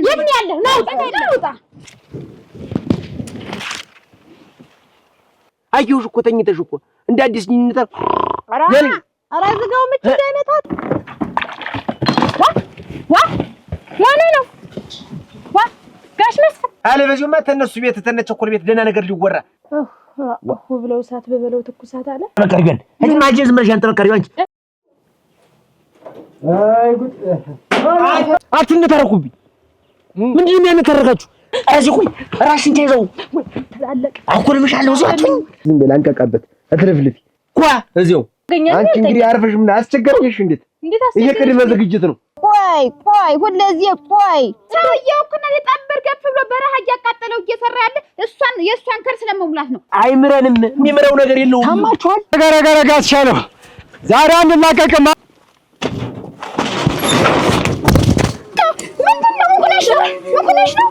የምን ያለ ናውጣ አየሁሽ እኮ ተኝተሽ እኮ እንደ አዲስ ንኝታ ኧረ ዝጋው ምች እንዳይመታት ማን ነው ጋሽ መስፍን አለ በዚሁማ ተነሱ ቤት ተነቸኮል ቤት ደህና ነገር ሊወራ ብለው እሳት በበለው ትኩሳት አለ መከርገን እዚህ ማጀዝ መርሻን ተመከሪው አንቺ አይ ጉድ አትነታረኩብኝ ምንድን ነው የሚያነታረካችሁ እዚህ ቆይ ራስን ተይዘው ተላለቀ አኩልምሻለሁ እዛቱኝ ዝም ብላ አንቀቃበት አትለፍልፊ ኳ እዚው አንቺ እንግዲህ አርፈሽ ምን አስቸገረሽ እንዴት እየቀደመ ዝግጅት ነው ቆይ ሁለዚህ ቆይ ሰውየው እኮ ነው የጠበር ገፍ ብሎ በረሃ እያቃጠለው እየሰራ ያለ የእሷን ከርስ ለመሙላት ነው አይምረንም የሚምረው ነገር የለውም ታማችኋል ገረገረጋ አስቻለው ዛሬ አንላቀቅማ ምንድነው ሙኩነሽ ነው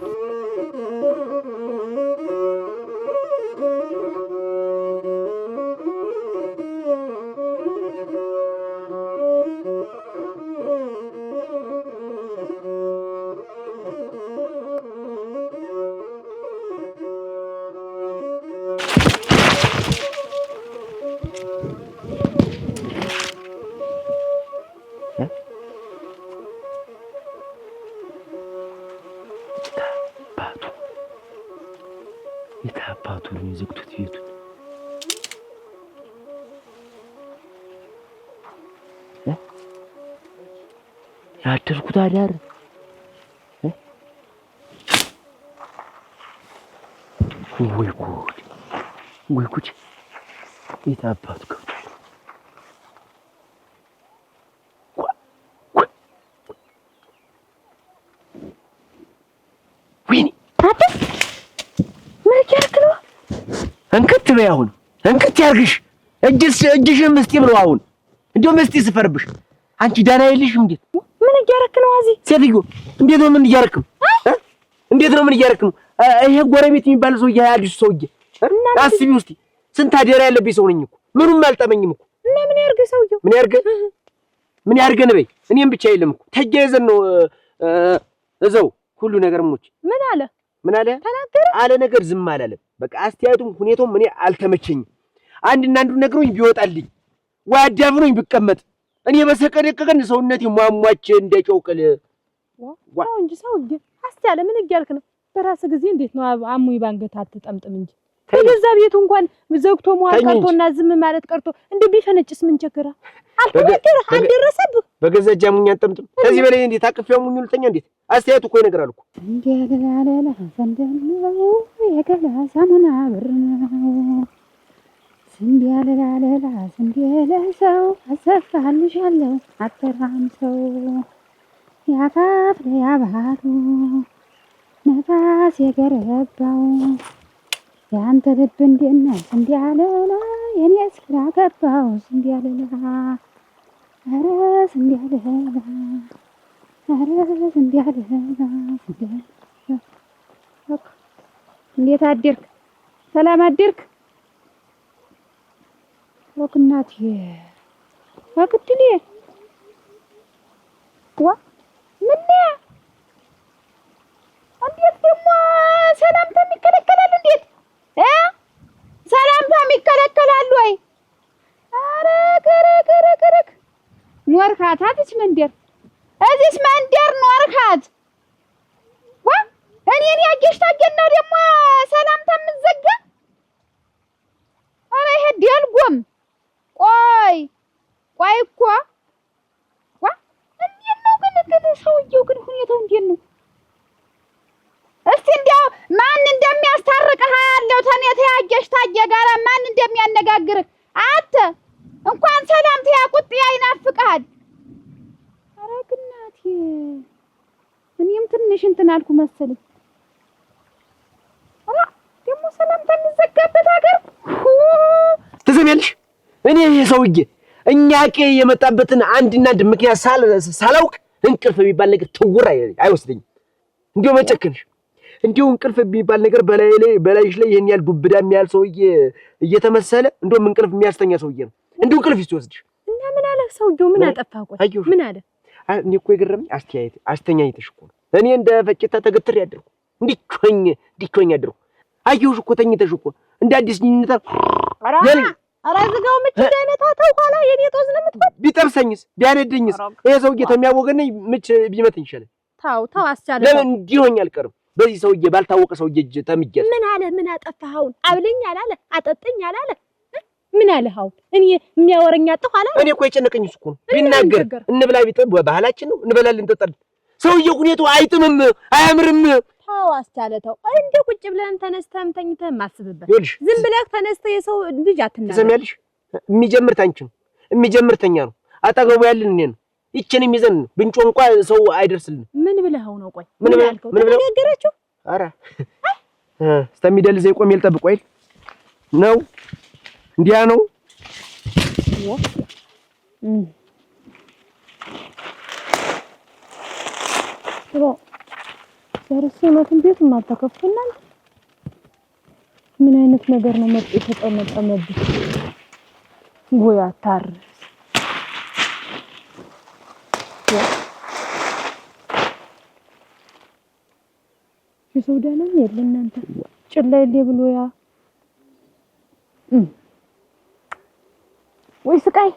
የታባቱ ይዝግቱት ይቱ ያደርኩት አዳር ወይ ጉድ የታባቱ እንክት በይ አሁን እንክት ያርግሽ እጅሽን ምስጢ ብለው አሁን እንደው ምስጢ ስፈርብሽ አንቺ ዳና የለሽም እንዴት ምን እያረክ ነው አዚ ሴትዮ እንዴት ነው ምን እያረክ ነው እንዴት ነው ምን እያረክ ነው ይሄ ጎረቤት የሚባል ሰው አዲስ ሰውዬ አስቢ ውስጥ ስንት አደራ ያለብኝ ሰው ነኝ እኮ ምኑም አልጠመኝም እኮ እና ምን ያርግ ሰውዬው ምን ያርገን በይ እኔም ብቻ የለም እኮ ተያይዘን ነው እዛው ሁሉ ነገር ምን አለ ተናገረ አለ ነገር ዝም አላለም በቃ አስተያየቱም ሁኔታውም እኔ አልተመቸኝም አንድና አንዱ ነግሮኝ ቢወጣልኝ ወይ አዳፍኖኝ ቢቀመጥ እኔ በሰቀደቀቀን ሰውነቴ ሟሟች እንደጨውቀል ዋው እንጂ ሰውዬ አስተያለ ምን እያልክ ነው በራስ ጊዜ እንዴት ነው አሙይ ባንገት አትጠምጥም እንጂ ከገዛ ቤቱ እንኳን ዘግቶ መዋል ቀርቶና ዝም ማለት ቀርቶ እንደ ቢፈነጭስ ምን ቸገራ አልተወደረ አልደረሰብህ በገዛ ጃሙኛ አትጠምጥም ከዚህ በላይ እንዴት አቅፌው ሙኙ ልተኛ እንዴት አስተያየቱ እኮ ይነግራል እኮ እንዲያለላላ ዘንደው የገላ ሳሙና ብርናው እንዲያለላላ እንዲያለሰው አሰፋልሻለሁ አተራም ሰው ያፋፍ ያባቱ ነፋስ የገረባው ያንተ ልብ እንደነ እንዲያለላ የኔስ ግራ ገባው እንዲያለላ አረስ እንዲያለላ አረስ እንዲያለላ እንዴት አደርክ ሰላም አደርክ ወክናት ወክትሊ ምን እንዴት ደግሞ ሰላምታ የሚከለከላል እንዴት ሰላምታ የሚከለከላል ወይ አረ ገረገረገረግ ኖርካት አትች መንደር እዚህስ መንደር ኖርካት እኔን ያየሽ ታገናው ደግሞ ሰላምታ የምትዘጋ አረ ይሄ ደልጎም ቆይ እኮ እንዴት ነው ግን ሰውየው ግን ሁኔታው እንዴት ነው እስቲ እንዲያው ማን እንደሚያስታርቅህ ያለው ተኔ ተያየሽ ታየ ጋራ ማን እንደሚያነጋግርህ አተ እንኳን ሰላምታ ያቁጥ ያይናፍቃል አረ ግናቴ እኔም ትንሽ እንትን አልኩ መሰለኝ አረ ደግሞ ሰላምታ የሚዘጋበት ሀገር ትሰሚያለሽ እኔ ይሄ ሰውዬ እኛ የመጣበትን አንድና አንድ ምክንያት ሳላውቅ እንቅልፍ የሚባል ነገር ትውር አይወስደኝም እንዲሁ መጨከንሽ እንዲሁ እንቅልፍ የሚባል ነገር በላይሽ ላይ ይሄን ያህል ዱብዳ የሚያል ሰውዬ እየተመሰለ እንደውም እንቅልፍ የሚያስተኛ ሰውዬ ነው እንዲሁ እንቅልፍ ይወስድሽ እና ምን አለ ሰውዬው ምን አጠፋ ቆይ ምን አለ እኔ እኮ የገረመኝ አስተኛኝተሽ እኮ ነው። እኔ እንደ ፈጭታ ተገትሬ ያደርኩ እንዲኮኝ ያደርኩ አየሁሽ እኮ ተኝተሽ እኮ እንደ አዲስ ኝኝታ ኧረ ዝጋው ምች እንዳይመታተው ኋላ የኔ ጦዝ ነው የምትፈል ቢጠብሰኝስ ቢያነደኝስ ይሄ ሰውዬ ተሚያወገነኝ ምች ቢመታኝ ይሻላል። ታው አስቻለ ለምን እንዲሆኝ አልቀርም በዚህ ሰውዬ ባልታወቀ ሰውዬ እጅ ተምጀል ምን አለ ምን አጠፋኸው አብለኝ አላለ አጠጠኝ አላለ ምን አለኸው እኔ የሚያወረኛ አጥፋ አላለ እኔ እኮ የጨነቀኝ እሱ እኮ ነው ቢናገር እንብላ ቢጠብ ባህላችን ነው እንበላለን እንጠጣለን ሰውዬው ሁኔታው አይጥምም አያምርም ታው አስቻለ ተው እንደ ቁጭ ብለን ተነስተም ተኝተም ማስብበት ዝም ብለህ ተነስተህ የሰው ልጅ አትናገር ትሰሚያለሽ የሚጀምር ታንቺ ነው የሚጀምር ተኛ ነው አጠገቡ ያለን እኔ ነው ይችንም ይዘን ብንጮ እንኳን ሰው አይደርስልን ምን ብለኸው ነው ቆይ ምን አልከው ተነገራችሁ ኧረ እስከሚደልዘኝ ቆሜ ልጠብቅ ወይ ነው እንዲያ ነው ሰርሰናት እንዴት ማተከፈና ምን አይነት ነገር ነው መጥቶ የተጠመጠመብኝ ወይ አታርስ የሶዳና የለናንተ ጭላይሌ ብሎ ያ ወይ ስቃይ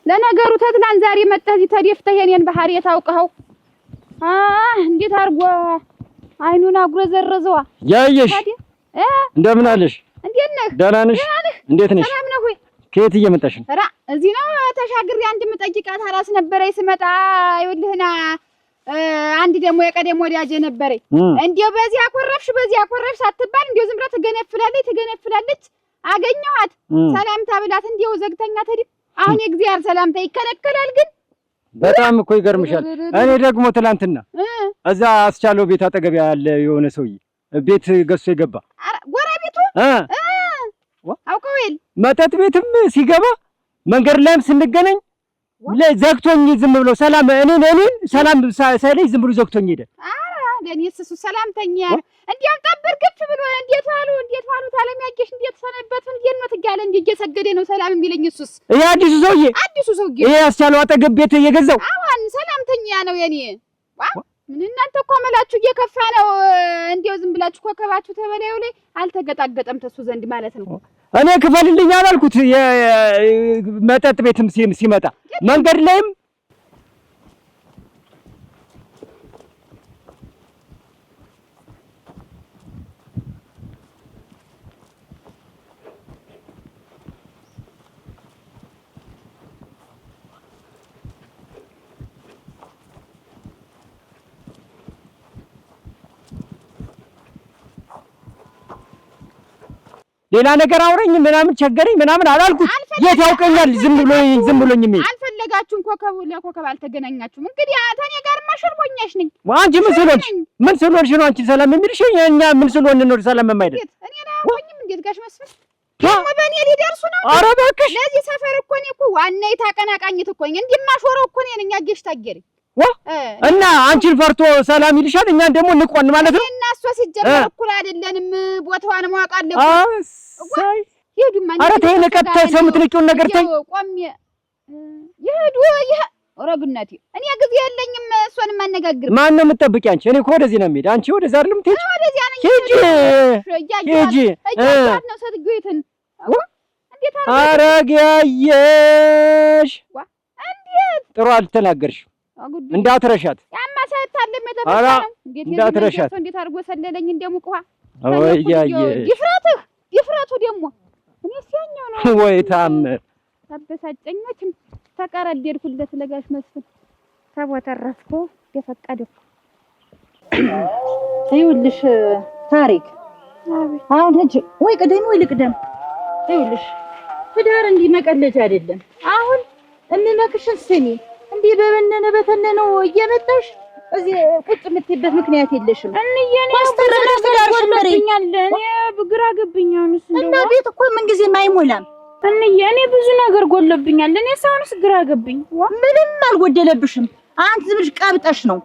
ለነገሩ ተትላን ዛሬ መጣህ እዚህ ተደፍተህ የኔን ባህሪ የታውቀው እንዴት አርጎ አይኑን አጉረዘረዘዋ ያየሽ እንደምን አለሽ እንዴት ነህ ደህና ነሽ እንዴት ነሽ ሰላም ነው ወይ ከየት እየመጣሽ ነው ራ እዚህ ነው ተሻግሬ አንድ ምጠይቃት አራስ ነበረኝ ስመጣ ይኸውልህና አንድ ደግሞ የቀደም ወዲያጄ ነበረኝ እንዴው በዚህ አኮረፍሽ ሳትባል እንዴው ዝም ብላ ትገነፍላለች አገኘኋት ሰላምታ ብላት እንዴው ዘግተኛ ተዲ አሁን የእግዚአብሔር ሰላምታ ይከለከላል ግን በጣም እኮ ይገርምሻል እኔ ደግሞ ትላንትና እዛ አስቻለው ቤት አጠገብ ያለ የሆነ ሰውዬ ቤት ገዝቶ የገባ ጎረቤቱ አውቀውል መጠጥ ቤትም ሲገባ መንገድ ላይም ስንገናኝ ለዘግቶኝ ዝም ብሎ ሰላም እኔን ሰላም ሳይለኝ ዝም ብሎ ዘግቶኝ ሄደ። ለኔስ እሱ ሰላምተኛ እንዴም ጠብር ግፍ ብሎ እንዴት ዋሉ ታለሚያገሽ እንዴት ሰነበት እንዴት ነው ትጋለ እንዴ እየሰገደ ነው ሰላም የሚለኝ እሱስ ይሄ አዲሱ ሰውዬ ይሄ አስቻለው አጠገብ ቤት እየገዛው አሁን ሰላምተኛ ነው የኔ ምን እናንተ እኮ መላችሁ እየከፋ ነው እንዴው ዝም ብላችሁ ኮከባችሁ ተበላዩ ላይ አልተገጣገጠም ተሱ ዘንድ ማለት ነው። እኔ ክፈልልኝ አላልኩት የመጠጥ ቤትም ሲመጣ መንገድ ላይም ሌላ ነገር አውረኝ ምናምን ቸገረኝ ምናምን አላልኩት። የት ያውቀኛል? ዝም ብሎኝ ምን አልፈለጋችሁም። ለኮከብ አልተገናኛችሁም። እንግዲህ ታኔ ጋር ማሽርቦኛሽ ነኝ። አንቺ ምን ስለሆንሽ ነው አንቺ ሰላም የሚልሽ? እኛ ምን ስለሆን ነው ሰላም የማይደል? እኔ አላውቅም። እንዴት ጋሽ መስፍን ደግሞ በእኔ ሊደርሱ ነው? ኧረ እባክሽ ለዚህ ሰፈር እኮ እኔ እኮ ዋናዬ ታቀናቃኝት እኮ ነኝ። እንዲማሾረው እኮ ነኝ አገሽ ታገሪ እና አንቺን ፈርቶ ሰላም ይልሻል። እኛን ደግሞ ንቆን ማለት ነው። እና እሷ ሲጀመር እኩል አይደለንም። ቦታዋን ማወቅ አለብን። ይሄዱማ ኧረ ተይ ነቀጥ ሰው የምትነቂውን ነገር ተይ። ቆም ይሄዱ ረግነቴ እኔ ጊዜ የለኝም። እሷን ማነጋግር ማን ነው የምትጠብቂ አንቺ? እኔ እኮ ወደዚህ ነው የምሄድ። አንቺ ወደዛ አይደለም ትሄጂ? ወደዚያ ነኝ። ሂጂ ነው ሰትጎይትን እንዴት አረጋየሽ? እንዴት ጥሩ አልተናገርሽ እንዳትረሻት። ያማ ሳይታለም የተበላ ነው። እንዳትረሻት። እንዴት አድርጎ ሰለለኝ እንደሙቅ ውሃ። ወይ ያየ ይፍረቱ ደግሞ እኔ ሲያኛው ነው ወይ ታምር አበሳጨኞችም ተቀረደድኩለት ለጋሽ መስፍን ተቦተረፍኩ የፈቀደው ይኸውልሽ ታሪክ አሁን ሂጅ ወይ ቅደም ወይ ልቅደም ይኸውልሽ ትዳር እንዲህ መቀለጃ አይደለም አሁን እምመክሽን ስሚ እንዲህ በበነነ በተነነው እየመጣሽ እዚህ ቁጭ የምትይበት ምክንያት የለሽም እንየኔ ወርደኛል እኔ ግራ ገብኛውንስ እና ቤት እኮ ምን ጊዜም አይሞላም እንየኔ ብዙ ነገር ጎለብኛል እኔ ሳውንስ ግራ ገብኝ ምንም አልጎደለብሽም አንተ ዝም ብለሽ ቀብጠሽ ነው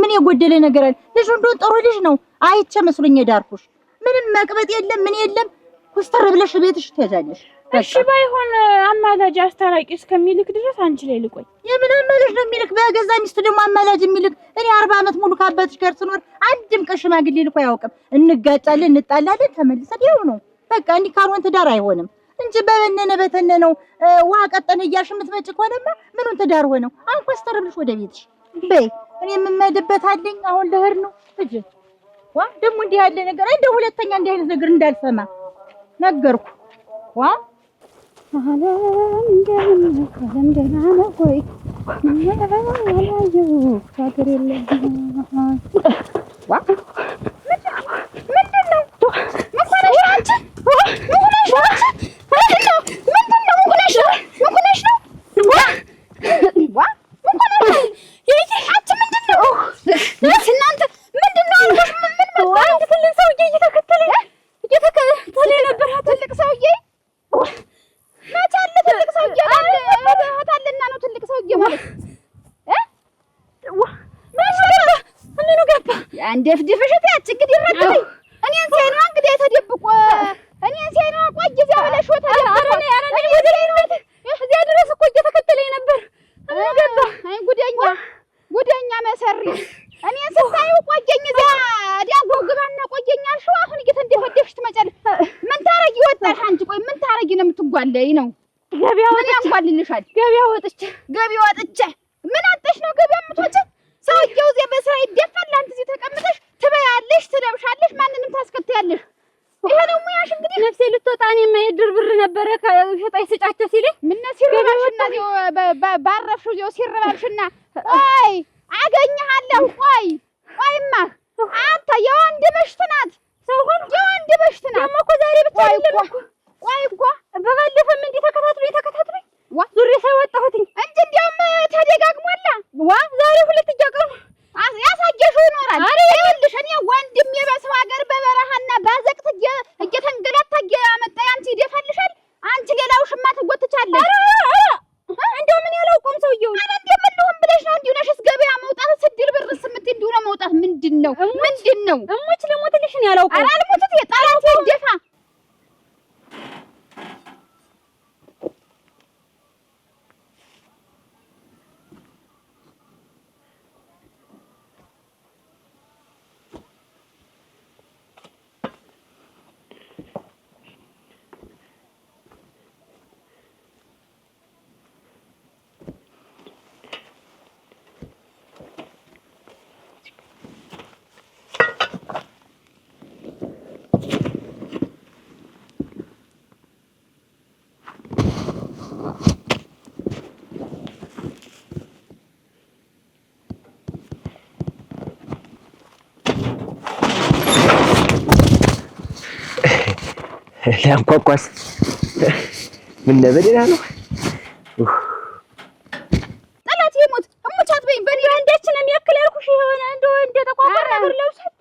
ምን የጎደለ ነገር አለ ልጅ እንደው ጥሩ ልጅ ነው አይቼ መስሎኝ ዳርኩሽ ምንም መቅበጥ የለም ምን የለም ኩስተር ብለሽ ቤትሽ ትያዛለሽ እሺ ባይሆን አማላጅ አስታራቂ እስከሚልክ ድረስ አንቺ ላይ ልቆይ የምን አማላጅ ነው የሚልክ በገዛ ሚስት ደግሞ አማላጅ የሚልክ እኔ 40 ዓመት ሙሉ ካባትሽ ጋር ስኖር አንድም ቀን ሽማግሌ ልኮ አያውቅም እንጋጫለን እንጣላለን ተመልሰን ይኸው ነው በቃ እንዲህ ካልሆነ ትዳር አይሆንም እንጂ በበነነ በተነነው ውሃ ቀጠነ እያልሽ የምትመጪ ከሆነማ ምኑን ትዳር ሆነው አሁን ኮስተር ብለሽ ወደ ቤትሽ በይ እኔ የምመድበት አለኝ አሁን ልሄድ ነው እጅ ዋ ደግሞ እንዲህ ያለ ነገር እንደ ሁለተኛ እንዲህ አይነት ነገር እንዳልሰማ ነገርኩ ዋ አለም ደህና ነው ወይ ያላየው ሀገር የለም ዋ ምንድን ነው መኮነሽ አንቺ መኮነሽ ምንድን ነው መኮነሽ ነው ዋ መኮነሽ ይሄ አንቺ ምንድን ነው እናንተ ምንድን ነው አልኩሽ ምን አንድ ትልቅ ሰውዬ እየተከተለ ነበር ትልቅ ሰውዬ መቼ አለ ትልቅ ሰውዬ አታለና ነው ትልቅ ሰውዬ ማለት ምኑ ገባ አንደፍድፍሽት ያች እንግዲህ ረድልኝ እኔን ሲያይ ነው እንግዲህ ተደብቆ እኔን ሲያይ ነው ቆይ እዚያ ብለሽ እዚያ ድረስ እኮ እየተከተለኝ ነበር ገባ አይ ጉደኛ መሰሪ እኔን ስታዩ ቆየኝ እዚያ ዳጎ ግባና ቆየኝ አልሽው አሁን እየተንደፈደፍሽ ትመጫለሽ ምን ታረጊ ወጣሽ አንቺ ቆይ ምን ታረጊ ነው የምትጓለይ ነው ገበያ ወጥቼ ያንኳልልሻል ገበያ ወጥቼ ምን አጥተሽ ነው ገበያ የምትወጪ ሰውዬው እዚያ በስራ ይደፋል አንተ እዚህ ተቀምጠሽ ትበያለሽ ትለብሻለሽ ማንንም ታስከታያለሽ ይሄ ነው ሙያሽ እንግዲህ ነፍሴ ልትወጣ እኔማ የድር ብር ነበረ ከሸጣይ ስጫቸው ሲለኝ ምን ሲረባሽና ባረፍሽው እዚያው ሲረባሽና ቆይ አገኘሃለሁ ቆይማ አንተ የወንድ በሽት ናት ሰው ሁሉ የወንድ በሽት ናት ደግሞ እኮ ዛሬ ብቻ አይደለም ቆይ እኮ በባለፈም እንዲህ ተከታትሎኝ ዙሬ ሳይወጣሁትኝ እንጂ እንዲያውም ተደጋግሟላ ዛሬ ሁለት እያቀሩ ያሳየሽው ይኖራል ይኸውልሽ እኔ ወንድሜ በሰው ሀገር በበረሃና ባዘቅት እየተንገላታ እያመጣ አንቺ ይደፋልሻል አንቺ ሌላው ሽማ ትጎትቻለሽ እንደው ምን ያላውቀውም ሰውዬው አረ እንደው ምን ልሆን ብለሽ ነው እንዲሁ ነሽስ ገበያ መውጣት ስድር ብርስ እንዲሁ ነው መውጣት ምንድነው እሞች ለሞትልሽ ነው ያላውቀው አረ አልሞትት የጣላት ይደፋ ሊያንኳኳስ ምን ነበደና ነው ጠላት ይሞት እሙቻት በይ በኔ አንዳች ነው የሚያክል ያልኩሽ የሆነ እንደ ተቋቋረ ነገር ለውሰት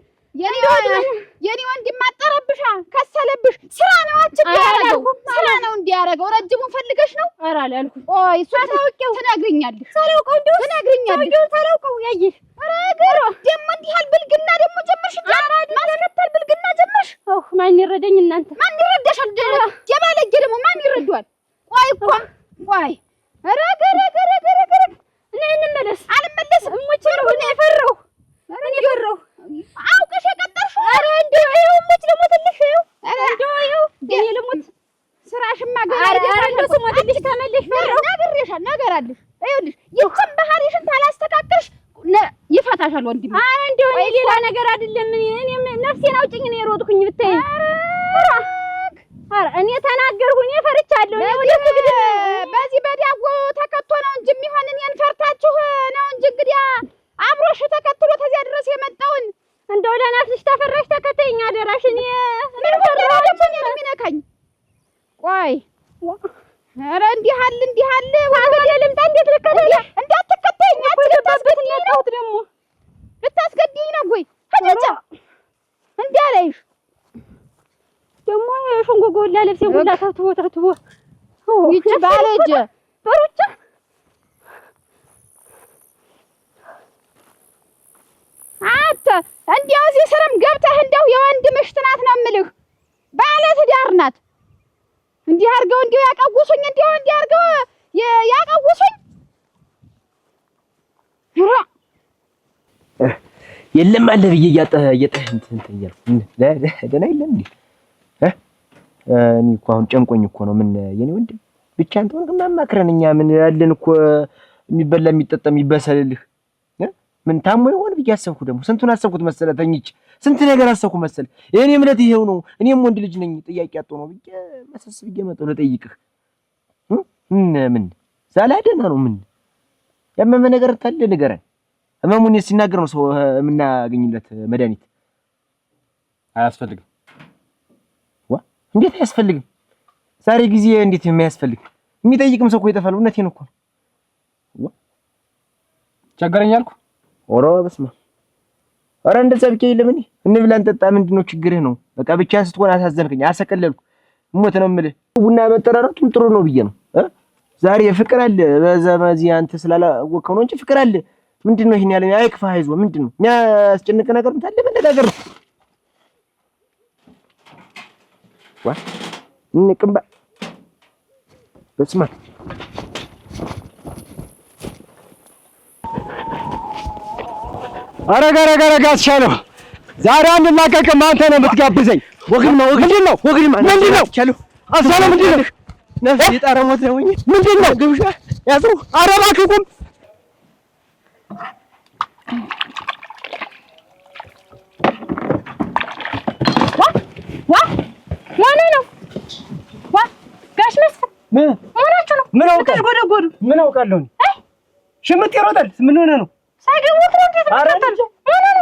የኔ ወንድም ማጠረብሻ ከሰለብሽ ስራ ነው አትያረገው ስራ ነው እንዲያረገው ረጅሙን ፈልገሽ ነው ኧረ አላልኩም ቆይ እሱ ታውቂው ትነግሪኛለሽ ሳላውቀው እንደው ትነግሪኛለሽ ሳላውቀው ያየሽ ኧረ ደግሞ እንዲህ አልብልግና ደግሞ ጀመርሽ ማስከተል ብልግና ጀመርሽ ማን ይረዳኝ እናንተ ማን ይረዳሻል የባለጌ ደግሞ ማን ይረዳዋል ቆይ እኮ ቆይ ኧረ እኔ እንመለስ አልመለስም እሞች ነው እኔ ፈራሁ አውቀሽ የቀጠርሽው ኧረ እንደው ይኸው እሞች ልሞትልሽ ይኸው እኔ ልሞት ስራሽማ ገና እንደው ስሞትልሽ ተመለሽ ፈራሁ ነግሬሻለሁ ነገር አለሽ ይኸውልሽ ይችን ባህሪሽን ታላስተካከልሽ ይፈታሻል ወንድሜ ኧረ እንደው እኔ ሌላ ነገር አይደለም እኔ ነፍሴን አውጭኝ ነው የሮጥኩኝ ብታይ ኧረ እኔ ተናገርኩኝ ፈርቻለሁ። በዚህ በዳቦ ተከቶ ነው እንጂ የሚሆን እኔን ፈርታችሁ ነው እንጂ እንግዲህ አብሮሽ ተከትሎ ተዚያ ድረስ የመጣውን እንደው ለናትሽ ተፈራሽ ተከተይኝ አደራሽ። እኔ ምን ፈራሽ ነው የሚነካኝ? ቆይ ኧረ እንዲህ አለ ወደ ልምጣ። እንዴት ልከተል? እንዳትከተይኝ አትልታስገድኝ ነው ደግሞ ልታስገድኝ ነው ወይ? ሀጃጃ እንዳለይሽ ደግሞ የሽንጎጎ ለልብስ ሁላ ተትቦ ይቺ ባለጀ በሩጫ አታ እንዲያው እዚህ ስርም ገብተህ እንደው የወንድ ምሽት ናት ነው የምልህ። ባለ ትዳር ናት። እንዲህ አድርገው እንዲያው ያቀውሱኝ እንዲህ አድርገው ያቀውሱኝ። የለም አለ ብዬ እያጠህ እንትን እያልኩ ደህና የለም እንዴ? እኔ እኮ አሁን ጨንቆኝ እኮ ነው። ምን የኔ ወንድም ብቻ አንተ ሆነህ ማማክረን እኛ ምን ያለን እኮ የሚበላ የሚጠጣ የሚበሰልልህ ምን ታሞ ይሆን ብዬ አሰብኩ። ደግሞ ስንቱን አሰብኩት መሰለህ ተኝቼ ስንት ነገር አሰብኩ መሰለህ። የኔ እምነት ይሄው ነው። እኔም ወንድ ልጅ ነኝ። ጥያቄ አጥቶ ነው ብዬ መሰስብ እየመጣሁ ልጠይቅህ። ምን ዛላ ደህና ነው? ምን ያመመ ነገር ታለ ንገረን። ህመሙን ሲናገር ነው ሰው የምናገኝለት መድኃኒት። አያስፈልግም። እንዴት አያስፈልግም? ዛሬ ጊዜ እንዴት የማያስፈልግ የሚጠይቅም ሰው እኮ ይጠፋል። እውነቴን እኮ ቸገረኝ አልኩ። ኦሮ በስመ አብ። ኧረ እንደዛ ብቻ የለም። እኔ እንብላ እንጠጣ። ምንድነው ችግርህ ነው? በቃ ብቻህን ስትሆን አሳዘንከኝ፣ አሰቀለልኩ። ሞት ነው የምልህ። ቡና መጠራራቱም ጥሩ ነው ብዬ ነው። ዛሬ ፍቅር አለ በዚህ አንተ ስላላወቀው ነው እንጂ ፍቅር አለ። ምንድነው ይሄን ያለ አይክፋ አይዞህ። ምንድነው የሚያስጨንቅ ነገር እንታለ መነጋገር እንቅምባ በስመ አብ። አረጋ አስቻለው ዛሬ አንላቀቅም። አንተ ነው የምትጋብዘኝ። ወግድ ነው ምንድነው? አስቻለው ምንድነው? ነፍስ የጣረ ሞት ነው። ምንድነው ግብሻ ያዘው? ኧረ እባክህ ቁም። ጋሽ መስፍን ሆናችሁ ነው? ምን አውቃለሁ? ምን አውቃለሁ? ሽምጥ ይሮጣል። ምን ሆነ ነው? ሳይገቡት ነው እንዴት ተከተለ?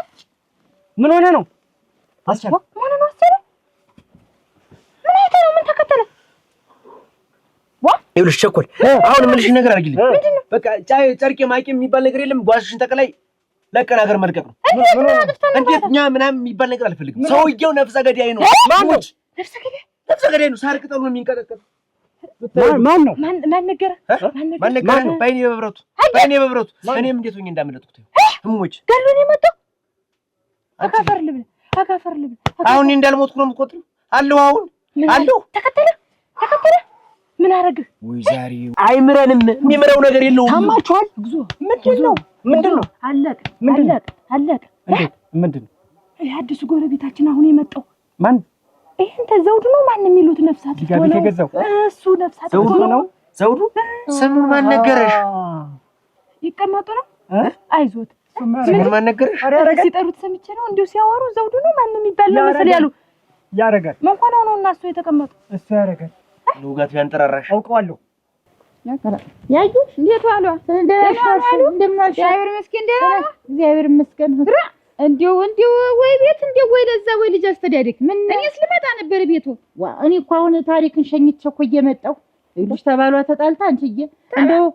ምን ሆነ ነው? አስቻለ ምን ነው አስቻለ? ምን አይተህ ነው? ምን ተከተለ? ይኸውልሽ ቸኮል፣ አሁን የምልሽ ነገር አድርጊልኝ። በቃ ጨርቄ ማቄ የሚባል ነገር የለም። ጓዝሽን ጠቅላይ ለቀን ሀገር መልቀቅ ነው። እንዴት እኛ ምናምን የሚባል ነገር አልፈልግም። ሰውዬው ነፍሰ ገዳይ ነው። ማሙች ነፍሰ ገዳይ ነው። ሳር ቅጠሉ ነው የሚንቀጠቀጥ። ማን ነው? ማን ነገረ? ባይኔ በብረቱ እኔም እንዴት ሆኜ እንዳመለጥኩት እሞች ገሎኔ መጣው። አጋፈር ልብል አሁን እኔ እንዳልሞትኩ ነው የምትቆጥሪው? አለሁ አሁን አለሁ። ተከተለ ምን አረግህ? ወይ ዛሬ አይምረንም። የሚምረው ነገር የለውም። ታማችኋል። ግዞ ምንድነው? አለቀ። ምንድነው? አዲሱ ጎረቤታችን አሁን የመጣው ማን? ይሄንተ ዘውዱ ነው ማን የሚሉት ነፍሳት ሊጋቢት የገዛው እሱ ነፍሳት ዘውዱ ነው። ዘውዱ ስሙን ማን ነገረሽ? ይቀመጡ ነው። አይዞት ስሙን ማን ነገረሽ? ሲጠሩት ሰምቼ ነው እንዲሁ ሲያወሩ ዘውዱ ነው ማን የሚባል መሰል ያሉ ያረጋል። መንኳን ነው እና እሱ የተቀመጡ እሱ ያረጋል። ልውጋት ያንጠራራሽ አውቀዋለሁ። ያዩሽ እንዴት ዋሉ? እንደምናልሽ? እግዚአብሔር ይመስገን። እንዲው ወይ ቤት እንዲው ወይ ለዛ ወይ ልጅ አስተዳደግ ምን እኔስ ልመጣ ነበር ቤቱ። እኔ እኮ አሁን ታሪክን ሸኝቼ እኮ እየመጣሁ ልጅ ተባሏ ተጣልታ አንቺዬ እንደው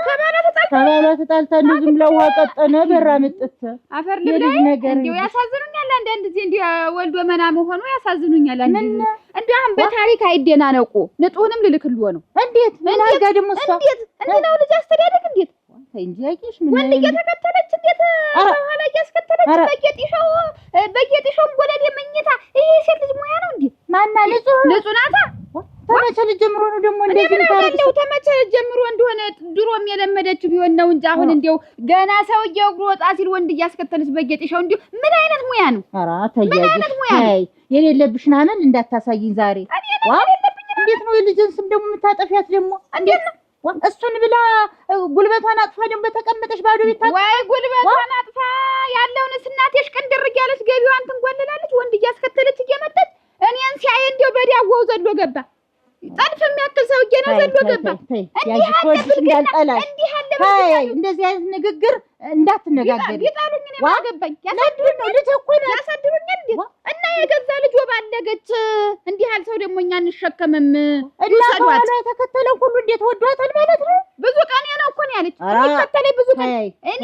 ተባሏ ተጣልታ እንደው ዝም ብላ ውሃ ቀጠነ በራ መጥተ አፈር ልብላይ እንዲው ያሳዝኑኛል። አንዳንድ ጊዜ እንዲው ወልዶ መና መሆኑ ያሳዝኑኛል። እንዲው አሁን በታሪክ አይደናነቁ ንጡንም ልልክልዎ ነው። እንዴት ምን አርጋ ደግሞ እሷ እንዴት ነው ልጅ አስተዳደግ እንዴት እንጂ ያቂሽ ምን ወንድ እየተከተለች እንዴት ኋላ እያስከተለች በየጢሻው ጎለድ የመኝታ ይሄ ሴት ልጅ ሙያ ነው እንዴ? ማና ንጹህ ናታ። ተመቸ ልጅ ጀምሮ ነው ደግሞ እንደዚህ ታረቀው። ተመቸ ጀምሮ እንደሆነ ድሮም የለመደችው ቢሆን ነው እንጂ አሁን እንደው ገና ሰውዬው እግሩ ወጣ ሲል ወንድ እያስከተለች በየጢሻው እንዴ ምን አይነት ሙያ ነው? ኧረ ተያይ የሌለብሽን አመል እንዳታሳይኝ ዛሬ። እንዴት ነው የልጅን ስም ደግሞ የምታጠፊያት ደግሞ እንዴት ነው? እሱን ብላ ጉልበቷን አጥፋ ደግሞ በተቀመጠሽ ባዶ ቤት ወይ ጉልበቷን አጥፋ ያለውንስ እናቴሽ ቅንድር እያለች ገቢዋን ትንጎልላለች። ወንድ እያስከተለች እየመጣች እኔን ሲያይ እንደው በዳቦ ሰውዬው ዘሎ ገባ። ጠልፍ የሚያክል ሰውዬ ነው ዘሎ ገባ። እንዲህ አለብሽ እንዳልጠላሽ። እንደዚህ አይነት ንግግር እንዳትነጋገሪ። ይጣሉኝ ነው ያገባኝ። ያሳድሩኝ ነው ልጅ እኮ ነው ያሳድሩኝ እንዴ? እና የገዛ ልጅ ወባለገች። እንዲህ ያህል ሰው ደግሞ እኛ እንሸከምም። እና ባሏ የተከተለው ሁሉ እንዴት ወዷታል ማለት ነው? ብዙ ቀን ነው እኮ ነው ያለች። ተከተለኝ ብዙ ቀን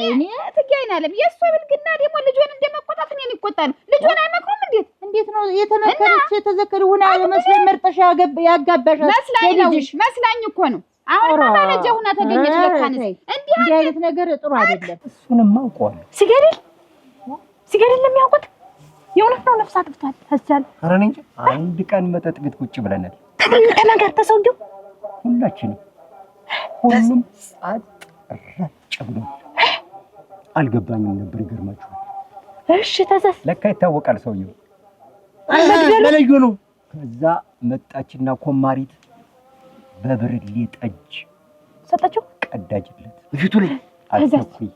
እኔ ትገይናለም። የእሷ ብልግና ደግሞ ልጇን እንደመቆጣት እኔን ይቆጣል። ልጇን አይመክሩም እንዴት ነው የተመከረች የተዘከረ ሆና መስሎኝ መርጠሽ ያጋባሻት? መስላኝ እኮ ነው። አሁን ማለጃ ሆና ተገኘች። ለካንስ እንዲህ አይነት ነገር ጥሩ አይደለም። እሱንም አውቀዋለሁ። ሲገድል ለሚያውቁት የእውነት ነው። ነፍስ አጥፍቷል ተሳል። ኧረ እኔ እንጃ። አንድ ቀን መጠጥ ቤት ቁጭ ብለናል ተናገር ተሰውየው ሁላችንም። ሁሉም ጻጥ ረጭ ብሎ አልገባኝም ነበር። ይገርማችኋል። እሺ ተዘስ ለካ ይታወቃል ሰውየው ለልዩ ነው። ከዛ መጣችና ኮማሪት በብርሌ ጠጅ ሰጠችው። ቀዳጅለት ፊቱ ላይ አትቸኩይ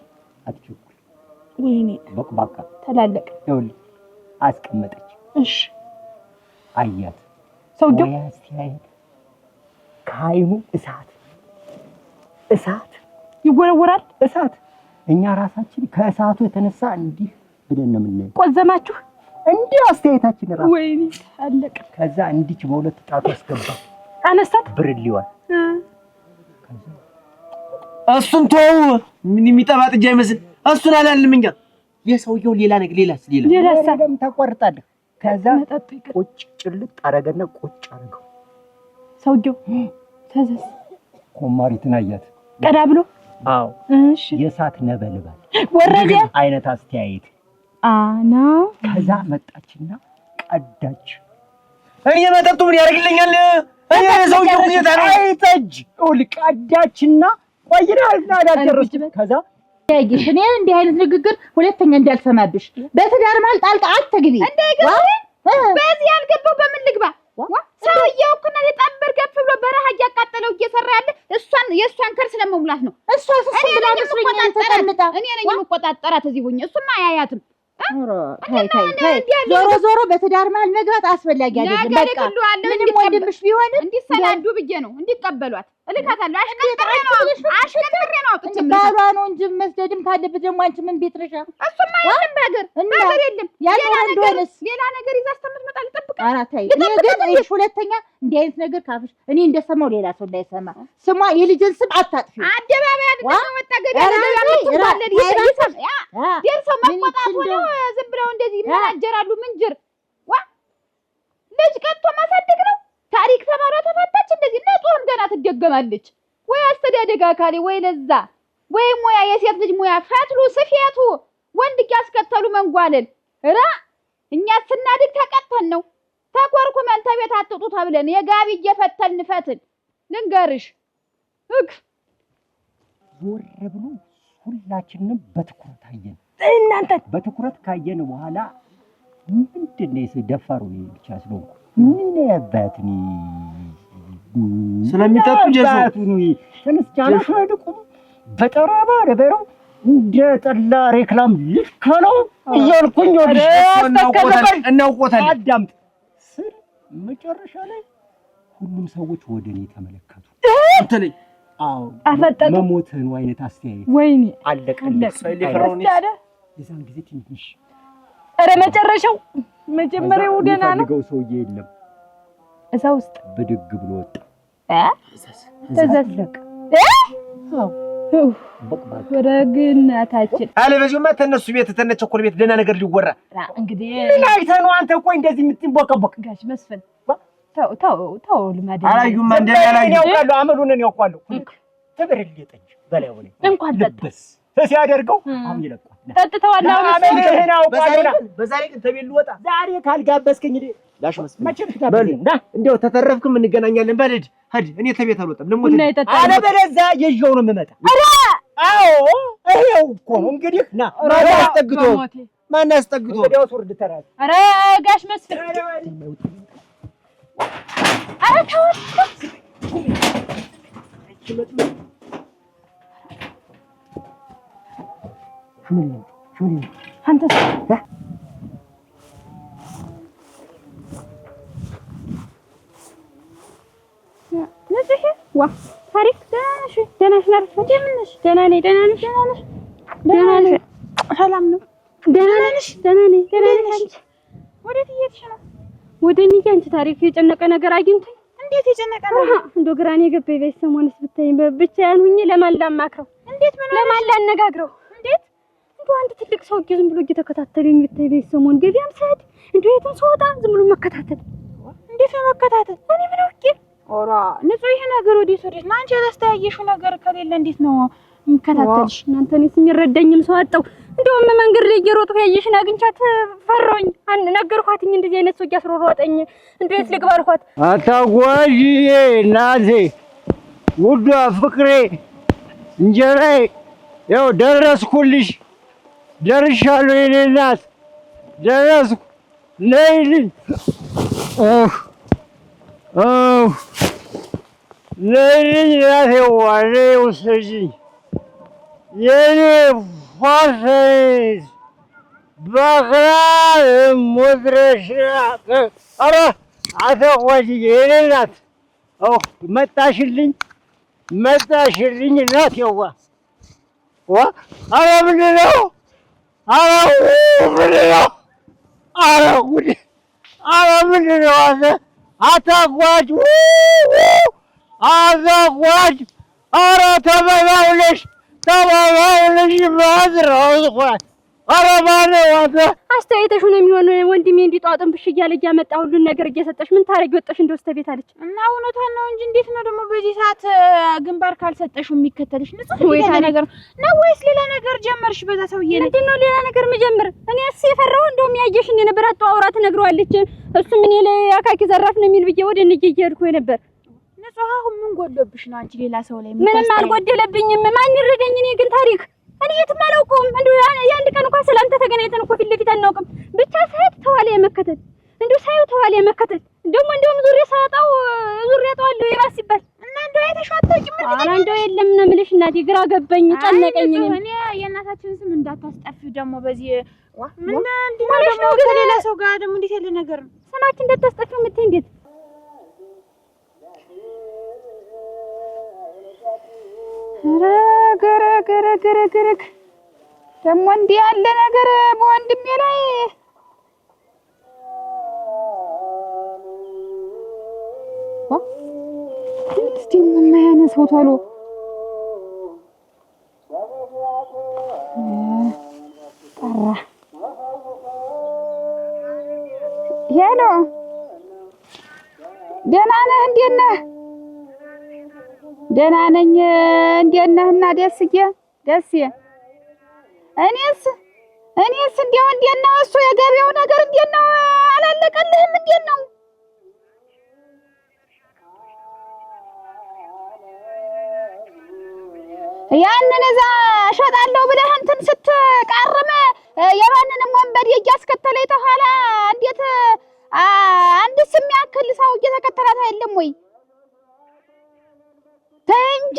ወይኔ በቅባቃ ተላለቀ። ይኸውልህ አስቀመጠች። እሺ አያት ሰውየው ያስተያየት ከዓይኑ እሳት ይወረወራል። እሳት እኛ ራሳችን ከእሳቱ የተነሳ እንዲህ ብለን ነው የምናየው። ቆዘማችሁ እንዲህ አስተያየታችን ራሱ። ወይኔ አለቀ። ከዛ እንዲች በሁለት ጣቱ አስገባ አነሳት ብርሌዋን። እሱን ተው። ምን የሚጠባ ጥጃ ይመስል እሱን አላልንም እኛ። የሰውየው ሌላ ሌላስ ለምን ታቋርጣለህ? ከዛ ቁጭ ጭልጥ አረገና ቁጭ አረገው ሰውየው። ተዘስ ኮማሪትን አያት ቀዳ ብሎ። አዎ እሺ። የእሳት ነበልባል ወረደ አይነት አስተያየት አና። ከዛ መጣችና ቀዳች። እኔ መጠጡ ምን ያደርግልኛል? እኔ ሰውየው ሁኔታ ነው አይጠጅ ቀዳችና ቆይና አዳደረች። ከዛ ያይሽ እኔ እንዲህ አይነት ንግግር ሁለተኛ እንዳልሰማብሽ። በትዳር መሀል ጣልቃ አትግቢ። በዚህ ያልገባው በምን ልግባ? ሰውየው እኮ ነው የጣበር ገፍ ብሎ በረሃ እያቃጠለው እየሰራ ያለ የእሷን ከርስ ለመሙላት ነው። እሷ ብላ መስሎኝ ተቀምጣ እኔ ነኝ የምቆጣጠራት እዚህ ሆኜ። እሱማ አያያትም። ዞሮ በትዳር መሀል መግባት አስፈላጊ አይደለም። በቃ ምንም ወንድምሽ ቢሆንም እንዲሰናዱ ብዬ ነው እንዲቀበሏት እልካታለሁ። አሽከርክሬ ነው አውጥቼ ባሏ ነው እንጂ መስደድም ካለበት ደግሞ አንቺ ምን ቤት ነሽ? እሱማ የለም በሀገር የለም። ሌላ ነገር ይዛ እስከምትመጣ ልጠብቅ። ኧረ ተይ። እኔ ግን እሺ ሁለተኛ እንዲህ አይነት ነገር ካፍሽ እኔ እንደሰማው ሌላ ሰው እንዳይሰማ። ስሟ የልጅን ስም አታጥፊ። አደባባይ አድርገው መጣገሪያ ደርሰው መቆጣት ሆነው ዝም ብለው እንደዚህ ይናጀራሉ። ምንጅር ልጅ ቀጥቶ ማሳደግ ነው። ታሪክ ተማራ ተፈታች። እንደዚህ ነጦም ገና ትደገማለች። ወይ አስተዳደግ አካሌ ወይ ለዛ ወይ ሙያ የሴት ልጅ ሙያ ፈትሉ ስፌቱ ወንድ ያስከተሉ መንጓለል እኛ ስናድግ ተቀጥተን ነው ተቆርኩመን ተቤት አትጡ ተብለን የጋቢ እየፈተልን ፈትን ልንገርሽ ዞር ብሎ ሁላችንም በትኩረት አየን። እናንተ በትኩረት ካየን በኋላ ምንድነው ደፋሩ ብቻ ስለሆንኩ ምን ያባትኒ ስለሚጠጡ ጀሱ ተነስቻለሁ። ሸድቁም በጠራባ ነበረው እንደ ጠላ ሬክላም ልከለው እያልኩኝ ወዲህ እናውቆታለን። አዳምጥ ስል መጨረሻ ላይ ሁሉም ሰዎች ወደኔ ተመለከቱ። እንተለይ አዎ አፈጠጡ መሞትን አይነት አስተያየት ወይኔ አለቀልኝ። የዛን ጊዜ ትንሽ ኧረ መጨረሻው መጀመሪያው ደህና ነው። የሚፈልገው ሰውዬ የለም። እዛ ውስጥ ብድግ ብሎ ወጣ። ተዘለቀ ወረግናታችን አለ በዚህማ ተነሱ ቤት ተነቸኮል ቤት ደህና ነገር ሊወራ እንግዲህ ምን አይተህ ነው አንተ? ቆይ እንደዚህ የምትንቦቀቦቅ ጋሽ መስፍን ተው ልማደ አላዩማ እንደያላዩ ያውቃሉ። አመሉን ነው ያውቃሉ። ተበረል የጠጅ በላይ ሆነ እንኳን ልብስ ሲያደርገው አሁን ይለቋል። ጠጥተዋል። አመልከህን አውቃሉና በዛሬ ቀን ተቤል ወጣ። ዛሬ ካልጋበዝከኝ እንዴ ላሽ መስፍን መቼም ትጋበዝና እንደው ተተረፍክም እንገናኛለን። በልድ ሂድ። እኔ ተቤት አልወጣም። ለሞት አለ በለዛ የየው ነው የምመጣ። አዎ ይሄው እኮ ነው እንግዲህ ና ማን አስጠግቶ ወዲያው ሱርድ ተራስ። ኧረ ጋሽ መስፍን ኧረ ተው አንተ ዋ ታሪክ ደህና ነሽ? እንደምን ነሽ? ደህና ነኝ። ደህና ነሽ? ደህና ነሽ? ሰላም ነው? ደህና ነሽ? ደህና ነኝ። ደህና ነሽ? ወዴት እየሄድሽ ነው? ወደ እኔ አንቺ ታሪክ የጨነቀ ነገር አግኝቶኝ። እንዴት የጨነቀ ነገር? እንደው ግራኔ የገባኝ በይ ሰሞኑንስ ብታይኝ ብቻዬን ሁኜ ለማን ላማክረው? እንዴት ምን ለማን ላነጋግረው? እንዴት እንደው አንድ ትልቅ ሰው ዝም ብሎ እየተከታተለኝ ብታይ በይ ሰሞኑን ገበያም ስሄድ እንደው የትም ስወጣ ዝም ብሎ መከታተል። እንዴት ነው መከታተል? እኔ ምን አውቄ? ኦራ ንጹህ ይሄ ነገር ወዴት ነው? አንቺ ያላስተያየሽው ነገር ከሌለ እንዴት ነው የሚከታተልሽ? እናንተ እኔስ የሚረዳኝም ሰው አጣው። እንደውም መንገድ ላይ እየሮጥኩ ያየሽን አግኝቻት ፈራሁኝ። ነገርኳትኝ እንደዚህ አይነት ሰው እያስሮሮጠኝ እንዴት ልግባ አልኳት። አታጓዥዬ እናቴ ውዷ ፍቅሬ እንጀራዬ ያው ደረስኩልሽ። ደርሻለሁ የኔ እናት ደረስኩ። ነይልኝ ነይልኝ እናቴዋ ነይ ውሰጂኝ የኔ ፋሰት በክራር ሙድረሻ ኧረ አታጓዥዬ የኔ እናት መጣሽልኝ እናቴዋ ዋ ኧረ ምንድን ነው? ኧረ ምንድን ነው? ኧረ ጉድ! ኧረ ምንድን ነው? አታጓዥ አታጓዥ! ኧረ ተበላውለሽ ማዝራው እንኳን ኧረ ማነው አንተ? አስተያየተሽ ነው የሚሆን ወንድሜ እንዲጧጥንብሽ እያለ እያመጣ ሁሉን ነገር እየሰጠሽ ምን ታረጊ ወጣሽ እንደ ወስተ ቤት አለች እና እውነቷን ነው እንጂ እንዴት ነው ደግሞ በዚህ ሰዓት ግንባር ካልሰጠሽው የሚከተልሽ? ንጹህ ወይ ነገር ነው ወይስ ሌላ ነገር ጀመርሽ? በዛ ሰውዬ ምንድን ነው ሌላ ነገር መጀመር? እኔ የፈራው እንደውም ያየሽኝ ነበር አጣውራ ትነግረዋለች። እሱ ምን ይለ አካኪ ዘራፍ ነው የሚል ብዬ ወደ እንጂ እየሄድኩ ነበር። ንጹህ አሁን ምን ጎደብሽ ነው አንቺ ሌላ ሰው ላይ ምንም አልጎደለብኝም። ማን ይረዳኝ? እኔ ግን ታሪክ እኔ የትም አላውቀውም። እንደው የአንድ ቀን እንኳን ሰላምታ ተገናኝተን እኮ ፊት ለፊት አናውቅም። ብቻ ሳይት ተዋለ የመከተል እንደው ሳይው ተዋለ የመከተል እንደውም ዙሬ ሳጣው ዙሬ ተዋለ ይራስ ይባል እና እንደው አይተሻጣቂ ምን አላ እንደው የለም ነው የምልሽ እናቴ ግራ ገባኝ ጨነቀኝ። እኔ የእናታችንን ስም እንዳታስጠፊው ደግሞ በዚህ ምን ማለት ነው? ከሌላ ሰው ጋር ደግሞ እንዴት ያለ ነገር ነው? ስማችን እንዳታስጠፊው የምትይ እንዴት ገረገረገረገረገረ ደግሞ እንዲህ ያለ ነገር በወንድሜ ላይ እስቲ ምን ያነሳው ቶሎ ጠራ። ሄሎ ደህና ነህ? እንዴት ነህ? ደህና ነኝ። እንዴት ነህና ደስዬ? ደስዬ እኔስ እንደው እንዴት ነው እሱ የገበያው ነገር እንዴት ነው? አላለቀልህም? እንዴት ነው? ያንን እዛ እሸጣለሁ ብለህ እንትን ስትቃርም የማንንም ወንበዴ እያስከተለ ተኋላ እንዴት አንድስ የሚያክል ሰው እየተከተላት አይደለም ወይ? እንጂ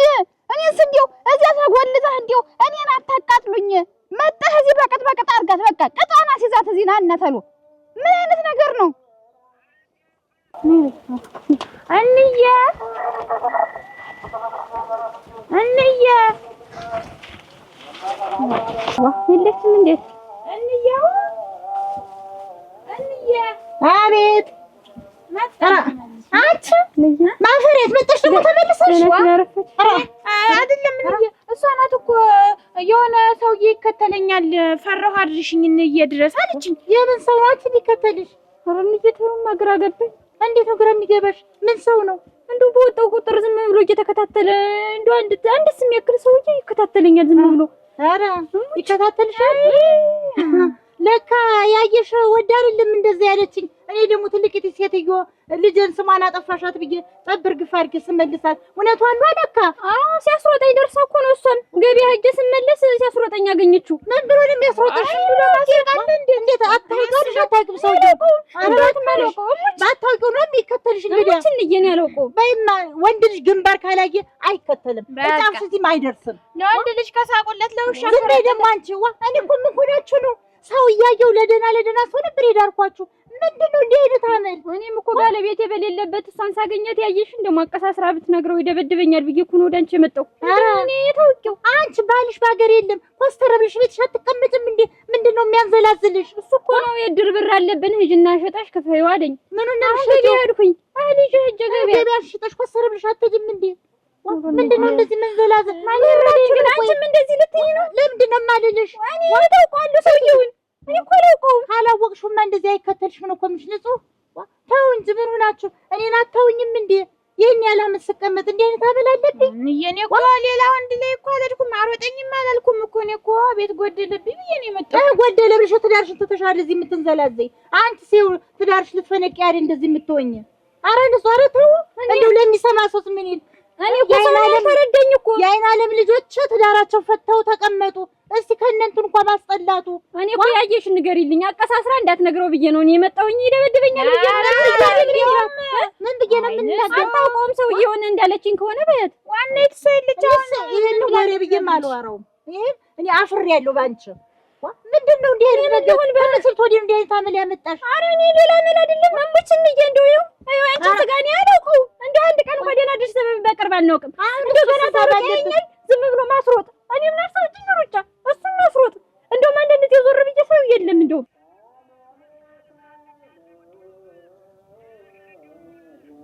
እኔስ እንደው እዚያ ተጎልተህ እንደው እኔን አታቃጥሉኝ። መጣህ እዚህ በቅጥ አድርጋት በቃ ቅጣና ሲዛት እዚህ ና ተሉ። ምን አይነት ነገር ነው? እንዬ የለችም እንዴ? እንዬ አቤት አንቺ ማፈሪያት መጣሽ ደግሞ ተመልሰሽ? አይደለም እንዬ እሷ ናት እኮ የሆነ ሰውዬ ይከተለኛል ፈራሁ አድርሽኝ እንዬ ድረስ አለችኝ። የምን ሰው አንቺ ሊከተልሽ? ኧረ እንዬ ተውማ ግራ ገባኝ። እንዴት ነው ግራ የሚገባሽ? ምን ሰው ነው? እንደው በወጣው ቁጥር ዝም ብሎ እየተከታተለ እንደው አንድስ የሚያክል ሰውዬ ይከታተለኛል ዝም ብሎ። ኧረ ይከታተልሻል? ለካ ያየሽ ወድ አይደለም እንደዚህ ያለችኝ። እኔ ደግሞ ትልቂት ሴትዮ ልጅን ስሟን አጠፋሻት ብዬ ጠብር ግፍ አድርጌ ስመልሳት እውነቷን ነው ለካ። አዎ ሲያስሮጠኝ ደርሳ እኮ ነው እሷም ገበያ ሄጄ ስመለስ ሲያስሮጠኝ አገኘችው። ምን ብሎ ነው የሚያስሮጥሽ? ብሎ ማስረቃለ እንዴት አታውቂውሽ? አታውቂው ሰውዬው አራት ማለት ባታውቂው ነው የሚከተልሽ። እንግዲህ እንየን ያለውቀው በይማ ወንድ ልጅ ግንባር ካላየ አይከተልም። በጣም ሲም አይደርስም። ለወንድ ልጅ ከሳቁለት ለውሻ ዝም በይ ደግሞ አንቺ። ዋ እኔ እኮ ምን ሆናችሁ ነው? ሰው እያየው ለደና ሰው ነበር የዳርኳችሁ። ምንድነው እንዲህ አይነት አመል? እኔም እኮ ባለቤቴ በሌለበት እሷን ሳገኛት ያየሽ እንደማቀሳስራ ብትነግረው ይደበድበኛል ብዬ እኮ ነው ወደ አንቺ የመጣው። እኔ የታውቂው አንቺ ባልሽ ባገር የለም ኮስተር ብለሽ ቤትሽ አትቀመጭም እንዴ? ምንድነው የሚያንዘላዝልሽ? እሱ እኮ ነው የድር ብር አለብን ሂጂና ሸጣሽ ክፈይው አለኝ። ምኑን ነው ሸጠው? ሄድኩኝ አልሽ ሂጅ ገበያ ሽጠሽ ኮስተር ብለሽ አትሄጂም እንዴ? ምንድነው እንደዚህ መንዘላዘል? አንቺም እንደዚህ ልትይ ነው? ለምንድነው የማልልሽ? እኔ ታውቀዋለሁ ሰውዬውን። እኔ እኮ አላውቀውም። ካላወቅሽውማ እንደዚህ አይከተልሽም ነው እኮ የምልሽ። ንጹህ ተው እንጂ ምን ሆናችሁ? እኔን አታውኝም እንዴ? ይሄን ያህል ዓመት ስቀመጥ እንዲህ አይነት አበል አለብኝ? እኔ እኮ ሌላ ወንድ ላይ እኮ አልሄድኩም፣ አልወጠኝም አላልኩም እኮ። እኔ እኮ ቤት ጎደለብኝ ብዬሽ ነው የመጣሁት። ጎደለ ብለሽ ትዳርሽን ትተሻል እዚህ የምትንዘላዘይ አንቺ። ሲው ትዳርሽ ልትፈነቂ አይደል እንደዚህ የምትሆኝ? ኧረ ንጹህ ኧረ ተው እንደው ለሚሰማ ሰውስ ምን ይል? እኔ እኮ ተረዳኝ እኮ የዓይን ዓለም ልጆች ትዳራቸው ፈተው ተቀመጡ። እስቲ ከእነንቱን እንኳን ማስጠላቱ። እኔ እኮ ያየሽ ንገሪልኝ፣ አቀሳስራ እንዳትነግረው ብዬሽ ነው እኔ የመጣሁኝ። ይደበድበኛል ብዬሽ ምን ብዬሽ ነው የምናገረው? አታውቀውም ሰውዬውን እንዳለችኝ ከሆነ በያት ዋና የተሰለች ይሄን ወሬ ብዬሽ አልዋራውም። ይሄን እኔ አፍሬያለሁ ባንቺ። ምንድነው እንዲህ አይነት ነገር? በመስልት ወዲህ እንዲህ አይነት አመል ያመጣሽ? ኧረ እኔ ሌላ አመል አይደለም። አንቺን ልጄ እንደው ይኸው አንቺ ስጋኔ አላውቀውም። እንደው አንድ ቀን ወዲና ድርስ በቅርብ አናውቅም። እንደው ገና ታረጋኛል ዝም ብሎ ማስሮጥ። እኔ ምን አርሰውኝ ሩጫ እሱን ማስሮጥ። እንደውም አንዳንድ ጊዜ ዞር ብዬሽ ሰው የለም እንደው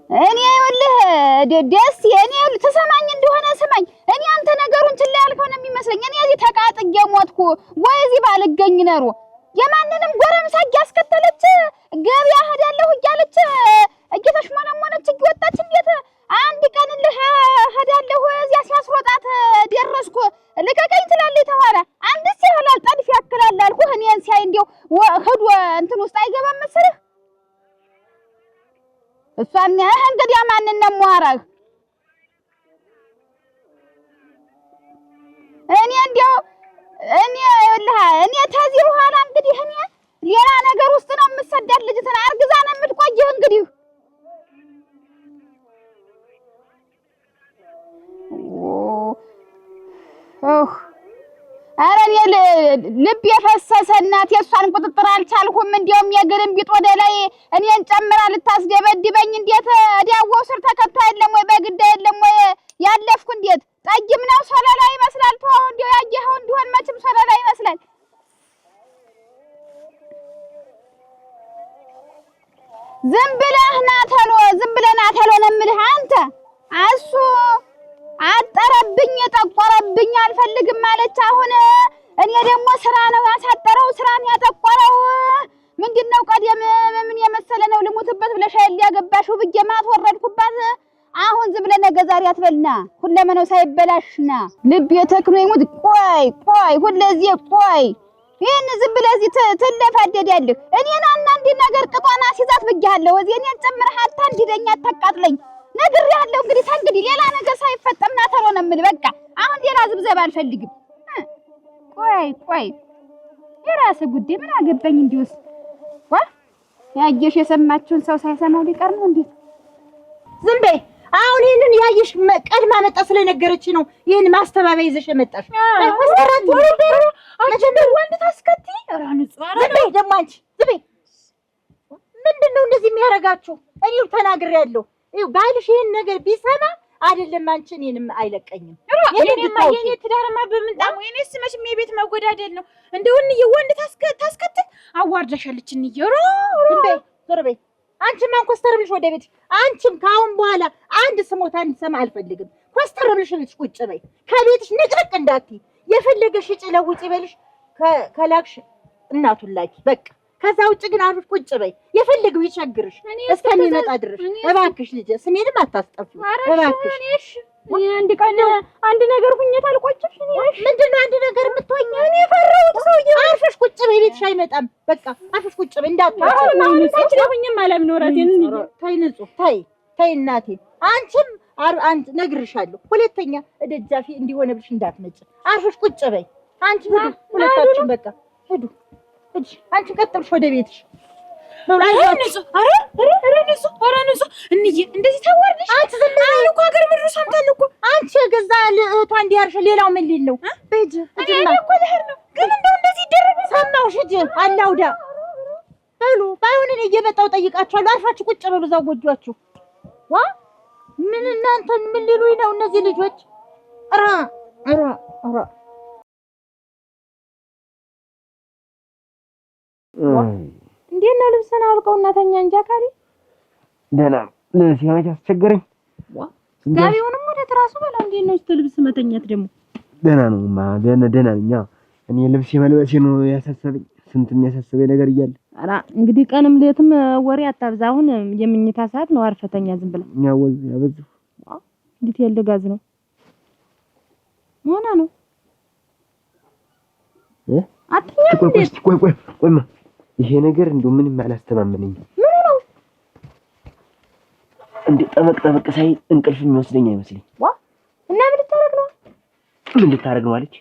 እኔ ይኸውልህ ደስ እኔ ይኸውልህ ተሰማኝ እንደሆነ ስማኝ። እኔ አንተ ነገሩን ችላ ያልከው ነው የሚመስለኝ። እኔ እዚህ ተቃጥጌ ሞትኩ ወይ እዚህ ባልገኝ ነሮ የማንንም ጎረምሳ እያስከተለች ገበያ ሄዳለሁ እያለች እየተሽሞነሞነች እየወጣች እንዴት አንድ ቀን ሄዳለሁ እዚያ ሲያስሮጣት ደረስኩ ልቀቀኝ ትላለች ተኋላ። አንድስ ያህላል ጠልፍ ያክላል አልኩህ። እኔን ሲያይ እንደው ሄዶ እንትን ውስጥ አይገባም መሰለህ? እሷን እንግዲህ ማንን ነው የማወራህ? እኔ እንደው እኔ ይኸውልህ እኔ ተዚህ በኋላ እንግዲህ እኔ ሌላ ነገር ውስጥ ነው የምሰዳት። ልጅትን አርግዛ ነው የምትቆይህ እንግዲህ ኧረ እኔ ልብ የፈሰሰ እናት የእሷን ቁጥጥር አልቻልኩም። እንዲያውም የግርምቢጥ ወደ ላይ እኔን ጨምራ ልታስደበድበኝ እንዴት እዲያወው ስር ተከታ የለም ወይ በግዳ የለም ወይ ያለፍኩ እንዴት ጠይም ነው ሶለላ ይመስላል። ተው እንዲያው ያየኸው እንዲሆን መቼም ሶለላ ይመስላል። ዝም ብለህ ና ተሎ ዝም ብለህ ና ተሎ ነው የምልህ አንተ እሱ አጠረብኝ ጠቆረብኝ አልፈልግም ማለች። አሁን እኔ ደግሞ ስራ ነው ያሳጠረው ስራን ያጠቆረው ምንድነው? ቀደም ምን የመሰለ ነው ልሙትበት ብለሽ ያገባሽው ብዬ ማት ወረድኩባት። አሁን ዝም ብለህ ነገ ዛሬ አትበልና ሁለመነው ሳይበላሽና ልብ የተክኖ ይሙት። ቆይ ሁለዚህ ቆይ ይሄን ዝም ብለህ እዚህ ትለፋደዳለህ። እኔን አንዳንድ ነገር ቅጧና ሲዛት ብያለሁ። እዚህ እኔን ጨምረህ አታንዲደኛ አታቃጥለኝ ነግሬሃለሁ። እንግዲህ ታንግዲህ ሌላ ነገር ሳይፈጠምና ተሮ ነው የምልህ። በቃ አሁን ሌላ ዝብዘባ አልፈልግም። ቆይ የራስህ ጉዳይ ምን አገባኝ። እንዲውስ ያየሽ የሰማችውን ሰው ሳይሰማው ሊቀር ነው እንዴ? ዝም በይ። አሁን ይሄንን ያየሽ ቀድማ መጣ ስለነገረች ነው ይሄን ማስተባበያ ይዘሽ መጣሽ። ወስራት ወንድ ታስከትይ ራንጽ አረን ደግሞ አንቺ ዝም በይ። ምንድነው እንደዚህ የሚያረጋችሁ? እኔው ተናግሬያለሁ። ይኸው ባልሽ ይሄን ነገር ቢሰማ አይደለም አንቺ እኔንም አይለቀኝም። የኔ ትዳርማ በምንጣሙ የኔስ መቼም የቤት መጎዳደል ነው። እንደውን ወንድ ታስከትል አዋርዳሻለች። እንየሮ ዞር በይ። አንቺም ኮስተር ብለሽ ወደ ቤትሽ። አንቺም ካሁን በኋላ አንድ ስሞታ እንድሰማ አልፈልግም። ኮስተር ብለሽ ቁጭ በይ። ከቤትሽ ንቅንቅ እንዳትይ። የፈለገሽ ሽጭ ለውጪ በልሽ ከላክሽ እናቱን ላኪ በቃ። ከዛ ውጭ ግን አርፈሽ ቁጭ በይ። የፈለገው ይቸግርሽ እስከሚመጣ ድረስ እባክሽ ልጅ ስሜንም አታስጠፊው እባክሽ። አንድ ቀን አንድ ነገር ሁኜት አልቆጭሽ። ምንድነው አንድ ነገር የምትሆኝ? እኔ ፈራሁት ሰውዬው። አርፈሽ ቁጭ በይ። ቤትሽ አይመጣም በቃ አርፈሽ ቁጭ በይ። እንዳትወጪ ሁኝም አላምኖራቴን ተይ ንጹህ ተይ እናቴ። አንቺም አንቺ ነግርሻለሁ። ሁለተኛ እደጃፊ እንዲሆነ ብልሽ እንዳትመጭ። አርፈሽ ቁጭ በይ። አንቺ ሂዱ ሁለታችን በቃ ሂዱ። አንቺ ቀጥልሽ ወደ ቤትሽ። ኧረ ንጹህ እንዬ እንደዚህ ታዋርደሽ። አንቺ ዝም ብለሽ እኮ ሀገር ምድሩ ሰምታል እኮ አንቺ የገዛ እህቷ እንዲያርሽ ሌላው ምን ሊል ነው? በእጅ እኔ እኮ ልሄድ ነው ግን እንደው እንደዚህ ይደረግ ሰማሁሽ። ሂጂ አላውዳ በሉ ባይሆን እኔ እየመጣሁ ጠይቃችኋለሁ። አርፋችሁ ቁጭ በሉ እዛው ጎጆአችሁ። ዋ ምን እናንተን ምን ሊሉኝ ነው እነዚህ ልጆች? ኧረ እንዴት ነው ልብስን አውልቀው እናተኛ እንጂ አካሪ ደህና ልብስ ያመች አስቸገረኝ። ጋቢውንም ወደ ትራሱ በላ። እንዴት ነው ልብስ መተኛት ደግሞ? ደህና ነውማ ደህና ነኝ። እኔ ልብስ የመልበሴ ነው ያሳሰበኝ። ስንት የሚያሳስበኝ ነገር እያለ ኧረ እንግዲህ ቀንም ሌትም ወሬ አታብዛ። አሁን የምኝታ ሰዓት ነው። አርፈተኛ ዝም ብለህ ያወዝ ያበዙ እንዴት ያለ ጋዝ ነው ሆና ነው አትኛ ቆይማ ይሄ ነገር እንደው ምንም አላስተማመነኝ። ምን ነው እንዴ ጠበቅ ሳይ እንቅልፍ የሚወስደኝ አይመስልኝ። እና ምን ልታረግ ነው አለች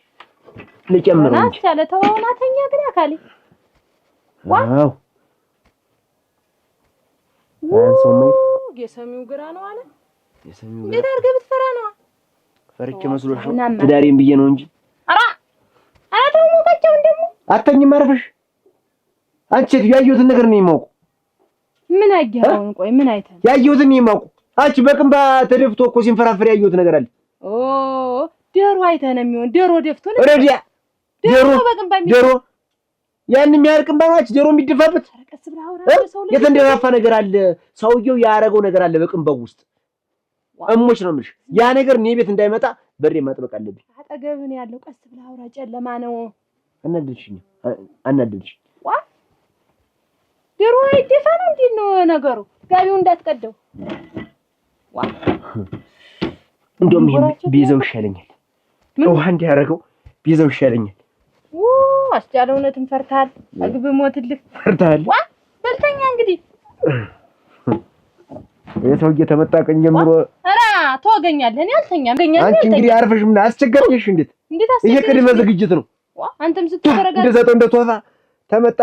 ልጨምረው እንጂ አቻለ ተዋውናተኛ ግን አካሊ ዋው አንሶማይ የሰሚው ግራ ነው አለ። የሰሚው ግራ እንዴት አድርገህ ብትፈራ ነው? ፈርቼ መስሎሽ ነው? ትዳሬን ብዬ ነው እንጂ ኧረ ተው ሞታቸው እንደሞ አተኝም አርፈሽ አንቺ ያየሁትን ነገር ነው የማውቀው። ምን አየኸውን? ቆይ ምን አይተህ? ያየሁትን ነው የማውቀው። አንቺ በቅንባ ተደፍቶ እኮ ሲንፈራፈር ያየሁት ነገር አለ። ዶሮ አይተህ ነው የሚሆን። ዶሮ ደፍቶ ነው ረዲያ ዶሮ በቅንባ ዶሮ ያን የሚያርቅም ባማች ዶሮ የሚደፋበት ቀስ ብለህ አውራ። ሰው ልጅ የተንደፋፋ ነገር አለ። ሰውየው ያረገው ነገር አለ በቅንባው ውስጥ እሞች ነው የምልሽ። ያ ነገር እኔ ቤት እንዳይመጣ በሬ ማጥበቅ አለብኝ። አጠገብህ ያለው ቀስ ብለህ አውራ። ጨለማ ነው። አናደድሽ ዶሮ አይደፋ ነው። እንዴት ነው ነገሩ? ጋቢው እንዳትቀደው እንደውም ይሄን ቢይዘው ይሻለኛል። ውሃ እንዲያረገው ቢይዘው ይሻለኛል። አስቻለው እውነትም ፈርታል። አግብ ሞትልህ ፈርታል። በልተኛ እንግዲህ የሰውዬ ተመጣ ቀን ጀምሮ ኧረ ተወገኛለህ። እኔ አልተኛም። አንቺ እንግዲህ አርፈሽ ምን አስቸገረሽ? እንዴት ይሄ ቅድመ ዝግጅት ነው። አንተም ስትተረጋጋ እንደሰጠው እንደተወፋ ተመጣ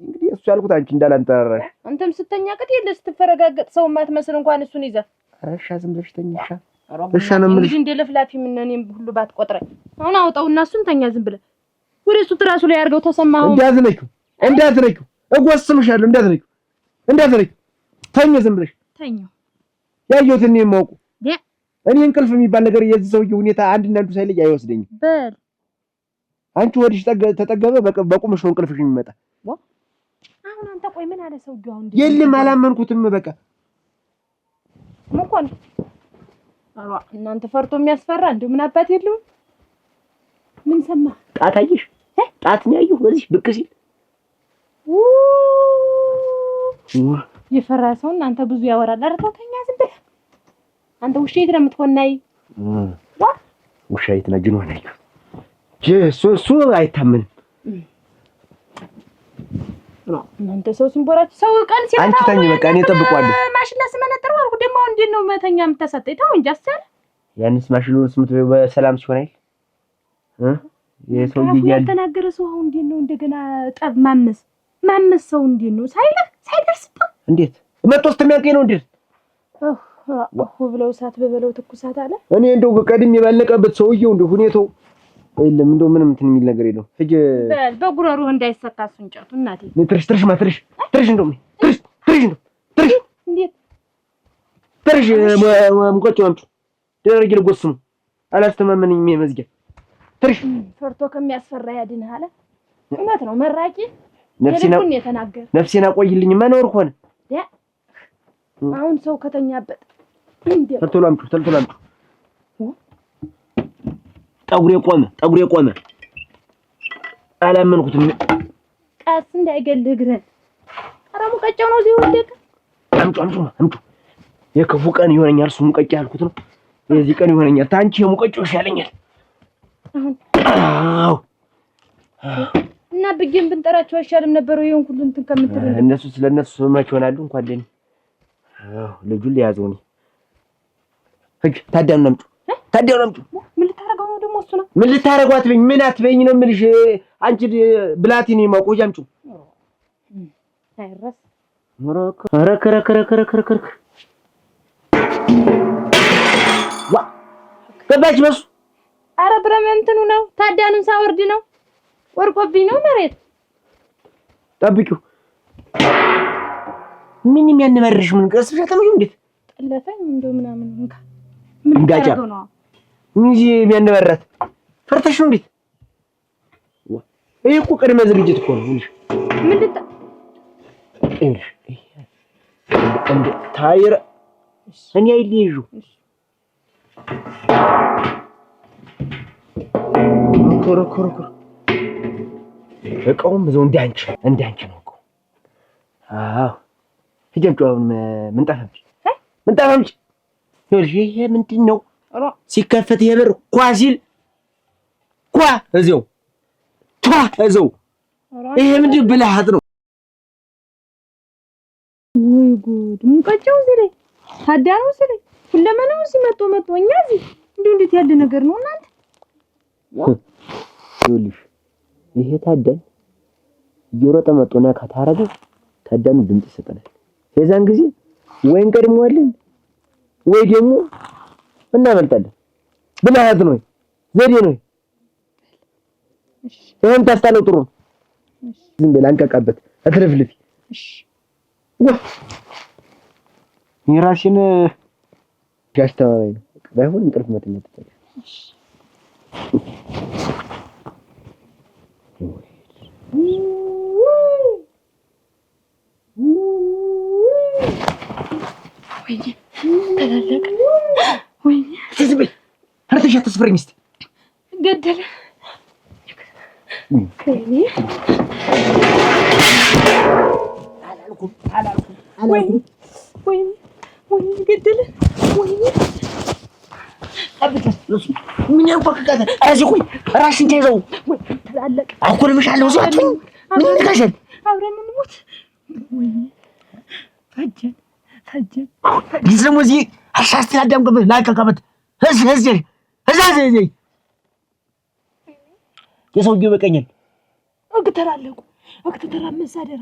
እንግዲህ እሱ ያልኩት አንቺ እንዳላንጠራራሽ። አንተም ስተኛ ቅጥ የለ ስትፈረጋገጥ ሰው ማትመስል እንኳን እሱን ይዘህ እሺ ዝም ብለሽ ተኛሽ። እሺ ነው የምልሽ። እንደ ለፍላፊ ምን እኔም ሁሉ ባትቆጥረኝ አሁን አውጣውና እሱን ተኛ ዝም ብለህ ወደ እሱ ትራሱ ላይ አድርገው። ተሰማኸው? እንዳትነኪው እጎስምሻለሁ። እንዳትነኪው ተኛ ዝም ብለሽ ተኛው። ያየሁትን ነው የማውቀው። እኔ እንቅልፍ የሚባል ነገር የዚህ ሰውዬ ሁኔታ አንድና አንዱ ሳይለይ አይወስደኝም። በል አንቺ ወዲሽ ተጠገበ በቁምሽ ነው እንቅልፍሽ የሚመጣ። አሁን አንተ ቆይ ምን አለ ሰውዬው? አሁን የለም አላመንኩትም። በቃ ምን እናንተ ፈርቶ የሚያስፈራ እንደው ምን አባት የለውም። ምን ሰማህ? ጣት አየሽ? ጣት ነው ያየሁ በዚህ ብቅ ሲል የፈራ ሰው እናንተ ብዙ ያወራል። ኧረ ተው ተኛ ዝም ብለህ አንተ ውሻ የት ነው የምትሆናይ? ውሻ የት ነው ጅኖ ነው እሱ አይታመንም። እናንተ ሰው ሲንቦራች ሰው ቀን ሲያታ አንቺ ተኝ በቃ እኔ እጠብቀዋለሁ። ማሽላ ስመነጥር አልኩ ደግሞ እንዴት ነው መተኛ የምታሰጠኝ? ተው እንጂ አስቻለ ያንስ ማሽሉን ስምት በሰላም ሲሆን አይደል የሰውዬ ያልተናገረ ሰው አሁን እንዴት ነው እንደገና ጠብ ማመስ ሰው እንዴት ነው ሳይደርስበት እንዴት መጥቶ ስተሚያቀኝ ነው እንዴት ብለው እሳት በበለው ትኩሳት አለ። እኔ እንደው ቀድሜ ባልነቀበት ሰውዬው እንደው ሁኔታው የለም እንደው ምንም እንትን የሚል ነገር የለውም። እጅ በጉረሩህ እንዳይሰካ እንጨቱ እናቴ ትርሽ እንደው እንዴት ሙቀጭ አምጪ ደረጃ ልጎስሙ አላስተማመነኝም። የመዝጊያ ትርሽ ፈርቶ ከሚያስፈራ ያድንህ አለ። እውነት ነው መራቂ ነፍሴን አቆይልኝ መኖር ሆነ። አሁን ሰው ከተኛበት ተልቶሎ አምጪ ጠጉሬ ቆመ። አላመንኩትም። ቀስ እንዳይገልህ እግርህን። ኧረ ሙቀጫው ነው እዚህ ወደቀ። አምጪ የክፉ ቀን ይሆነኛል። እሱ ሙቀጫ ያልኩት ነው። የዚህ ቀን ይሆነኛል። ታንቺ የሙቀጫው ይሻለኛል። አዎ እና ብዬን ብንጠራቸው አይሻልም ነበር? ይሄን ሁሉ እንትን ከምትል እነሱ ስለነሱ መች ሆናሉ እንኳን ለኔ። ልጁን ሊያዘው ነው። ታዲያውን አምጪ። ምን ልታረገው ነው ደግሞ? እሱ ነው ምን ልታረገው አትበይኝ። ምን አትበይኝ ነው የምልሽ። አንቺ ብላቴን የማውቀው አምጪ። አይረስ ኧረ ገባች በሱ። ኧረ ብረመንትኑ ነው ታዲያኑን ሳወርድ ነው ወርቆብኝ ነው መሬት። ጠብቂው ምን የሚያነመርሽ ምን ቀስብሽ አታመጪው እንዴት ጠለፈኝ እንደው ምናምን እንካ ምን ታረገው ነው እንጂ የሚያነመራት ፈርተሽ ነው እንዴት ይሄ እኮ ቅድመ ዝግጅት እኮ ነው ምን ልታ እንደ ታይር እኔ አይልይዡ ኮሮ እቃውም በዛው እንዳንቺ ነው እኮ አዎ ሂጅምጪ አሁን ምን ጠፋምጪ ይኸውልሽ ይሄ ምንድን ነው ሲከፈት ይሄ በር ኳ ሲል ኳ እዚያው ቷ እዚያው ይሄ ምንድን ብልሃት ነው ወይ ጉድ ሙቀጫው ሲል ታዳነው ሲል ሁለመናው ሲመጡ እኛ እዚህ እንዴት ያለ ነገር ነው እናንተ ይኸውልሽ ይሄ ታዳን እየሮጠ መጥቶና ካታረገ ታዳኑ ድምጽ ይሰጠናል የዛን ጊዜ ወይ እንቀድመዋለን ወይ ደግሞ እናመልጣለን ብልሃት ነው ዘዴ ነው እሺ ይሄን ታስታለው ጥሩ እሺ ዝም ብለህ አንቀቃበት አትለፍልፊ እሺ የራስሽን ያስተዋወኝ ባይሆን እንቅልፍ መተኛት ይችላል እሺ ወይኔ ተላለቀ ወይኔ ትዝበይ አርተሽ አትስፈሪኝ እስቲ ገደለ ወይኔ አላልኩም ወይኔ ገደለ ወይኔ አብተስ ምን ያንኳካታ አዚ ቆይ ራስን ተይዘው ተላለቀ አኩልምሻለሁ ዛቱኝ ምን ይነካሻል አብረን እንሞት ወይኔ ፈጀን ይዘሙዚ አሻስቲ አዳም ገበ ላቀቀበት እዚህ የሰውዬው በቀኛል እግተራለቁ እግተራመስ አደራ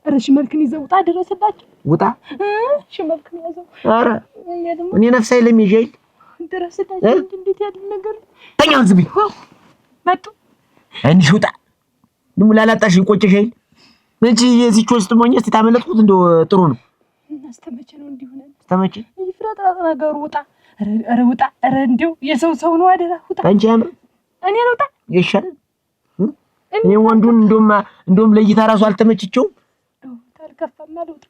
ኧረ ሽመልክን ይዘው ውጣ ድረስላችሁ ውጣ ሽመልክን ያዘው ኧረ እኔ ነፍስ አይለም ይዤል ድረስላችሁ እንዴት ያለ ነገር ተኛው ዝም መጡ እንሽ ውጣ ደሞ ላላጣሽ ቆጨሽኝ እንጂ የዚች ውስጥ ሞኝስ ታመለጥኩት እንደው ጥሩ ነው እናስተመቸ ነው እንዲሆነ ተመቸ ይፍራጣ ነገሩ ውጣ ኧረ ውጣ ኧረ እንደው የሰው ነው አደራ ውጣ አንቺ ያምር እኔ ልውጣ ይሻል እኔ ወንዱን እንደውም ለይታ ራሱ አልተመችቸው ታልከፋማ ልውጣ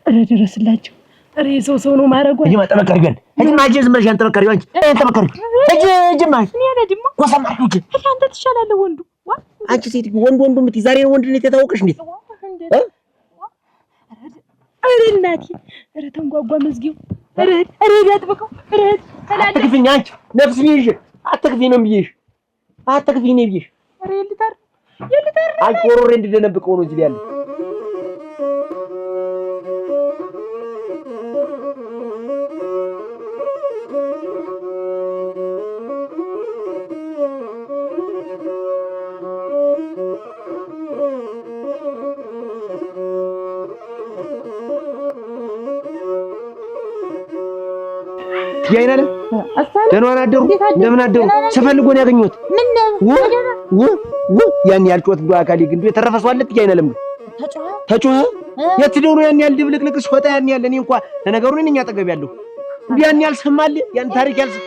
ኧረ ድረስላችሁ ኧረ የሰው ነው ማረጓ እጂ ማጠበቀርገን እጂ ማጀዝ ማሻን ተበቀሪው አንቺ ተበቀሪ እጂ ማሽ እኔ አለድማ ወሰማችሁ አንተ ትሻላለህ ወንዱ አንቺ ሴት ወንዱ ምት ዛሬ ነው ወንድነት የታወቀሽ እንዴት ኧረ እናቴ ኧረ ተንጓጓ መዝጊው ኧረ ያጥብቀው ኧረ ተላለ አትክፊኝ አንቺ ነፍስኝ ይዤ አትክፊኝ ነው ብዬሽ አትክፊኝ ነው ብዬሽ ኧረ ይልታር አንቺ ወሮሬ እንድደነብቀው ነው እዚህ ያለ ያይናለ ደህና አደሩ እንደምን አደሩ ስፈልጎ ነው ያገኘሁት ምን ያን ያልጮት ዶ አካሊ ግን የተረፈሰው አለት ያይናለም ተጮኸ የት ደው ነው ያን ያል ድብልቅልቅ ሶታ ያን ያለ እኔ እንኳን ለነገሩ ነኝ አጠገብ ያለው ያን ያልሰማል ያን ታሪክ ያልሰ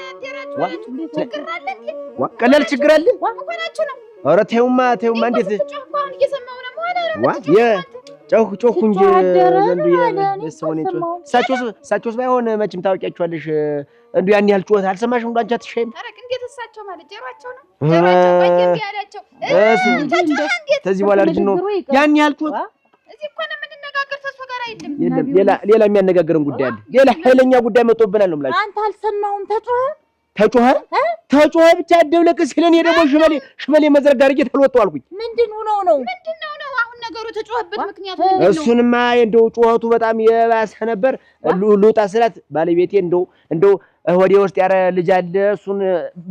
ቀላል ችግር አለ ኧረ ተይውማ እንዴት ጮኩ እንጂ ዘንዱ የሰውን እሳቸውስ ባይሆን መቼም ታውቂያቸዋለሽ እንዱ ያን ያህል ጮት አልሰማሽም እንዱ አንቺ አትሻይም ታረቅ እንዴት እሳቸው ማለት ጀሯቸው ነው ጀሯቸው ያላቸው ከዚህ በኋላ ልጅ ነው ያን ያህል ጮት እዚህ እኮ ነው የምንነጋገር ተስፋ ጋር አይደለም ሌላ የሚያነጋግረን ጉዳይ አለ ሌላ ኃይለኛ ጉዳይ መጥቶብናል ነው የምላችሁ አንተ አልሰማሁም ተጮኸ ብቻ ደብለቅ ሲለን ደግሞ ሽመሌ መዝረግ አድርጌ ተልወጣው አልኩኝ ምንድን ሆነው ነው አሁን ነገሩ ተጮኸበት ምክንያት ምንድን ነው እሱንማ እንደው ጮኸቱ በጣም የባሰ ነበር ሉጣ ስላት ባለቤቴ እንደው ወዴ ውስጥ ያረ ልጅ አለ እሱን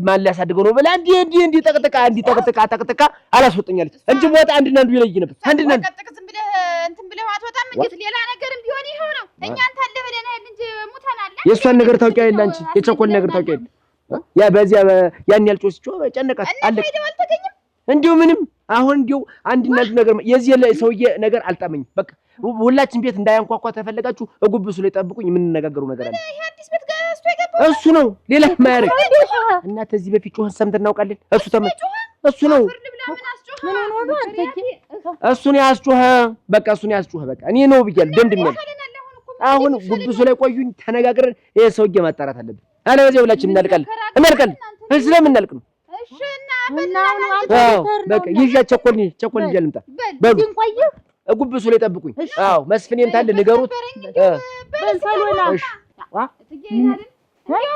ማን ሊያሳድገው ነው ብላ እንዲ ጠቅጥቃ አላስወጣኛለች እንጂ ሞት አንድና አንዱ ይለይ ነበር አንድና ጠቅጥቅ ዝም ብለህ እንትን ብለህ አትወጣም እንዴት ሌላ ነገርም ቢሆን ይሄው ነው እኛ አንተ አለ ብለናል እንጂ ሙተናል የእሷን ነገር ታውቂያለሽ አንቺ የቸኮል ነገር ታውቂያለሽ ያ በዚያ ያን ያልጮህ ሲጮህ ጨነቃት አለ እንዲሁ ምንም አሁን እንዲያው አንድና አንድ ነገር የዚህ ሰውዬ ነገር አልጣመኝም። በቃ ሁላችን ቤት እንዳያንኳኳ ተፈለጋችሁ እጉብሱ ላይ ጠብቁኝ። የምንነጋገረው ነገር አለ። ይሄ አዲስ ቤት ገዝቶ የገባው እሱ ነው፣ ሌላ ማያረግ እና ከዚህ በፊት ጮኸን ሰምተን እናውቃለን። እሱ ነው እሱን ያስጮኸ በቃ እሱን ያስጮኸ በቃ እኔ ነው ብያለሁ። ደምድሜያለሁ። አሁን ጉብሱ ላይ ቆዩኝ፣ ተነጋግረን ይሄ ሰውዬ ማጣራት አለብን። አለበለዚያ ሁላችንም እናልቃለን። ስለምን እናልቅ ነው? እሺ እና በቃ ይዣ ቸኮል ይዤ ልምጣ። በሉ ጉብሱ ላይ ጠብቁኝ። አዎ መስፍኔን ታለ ንገሩት።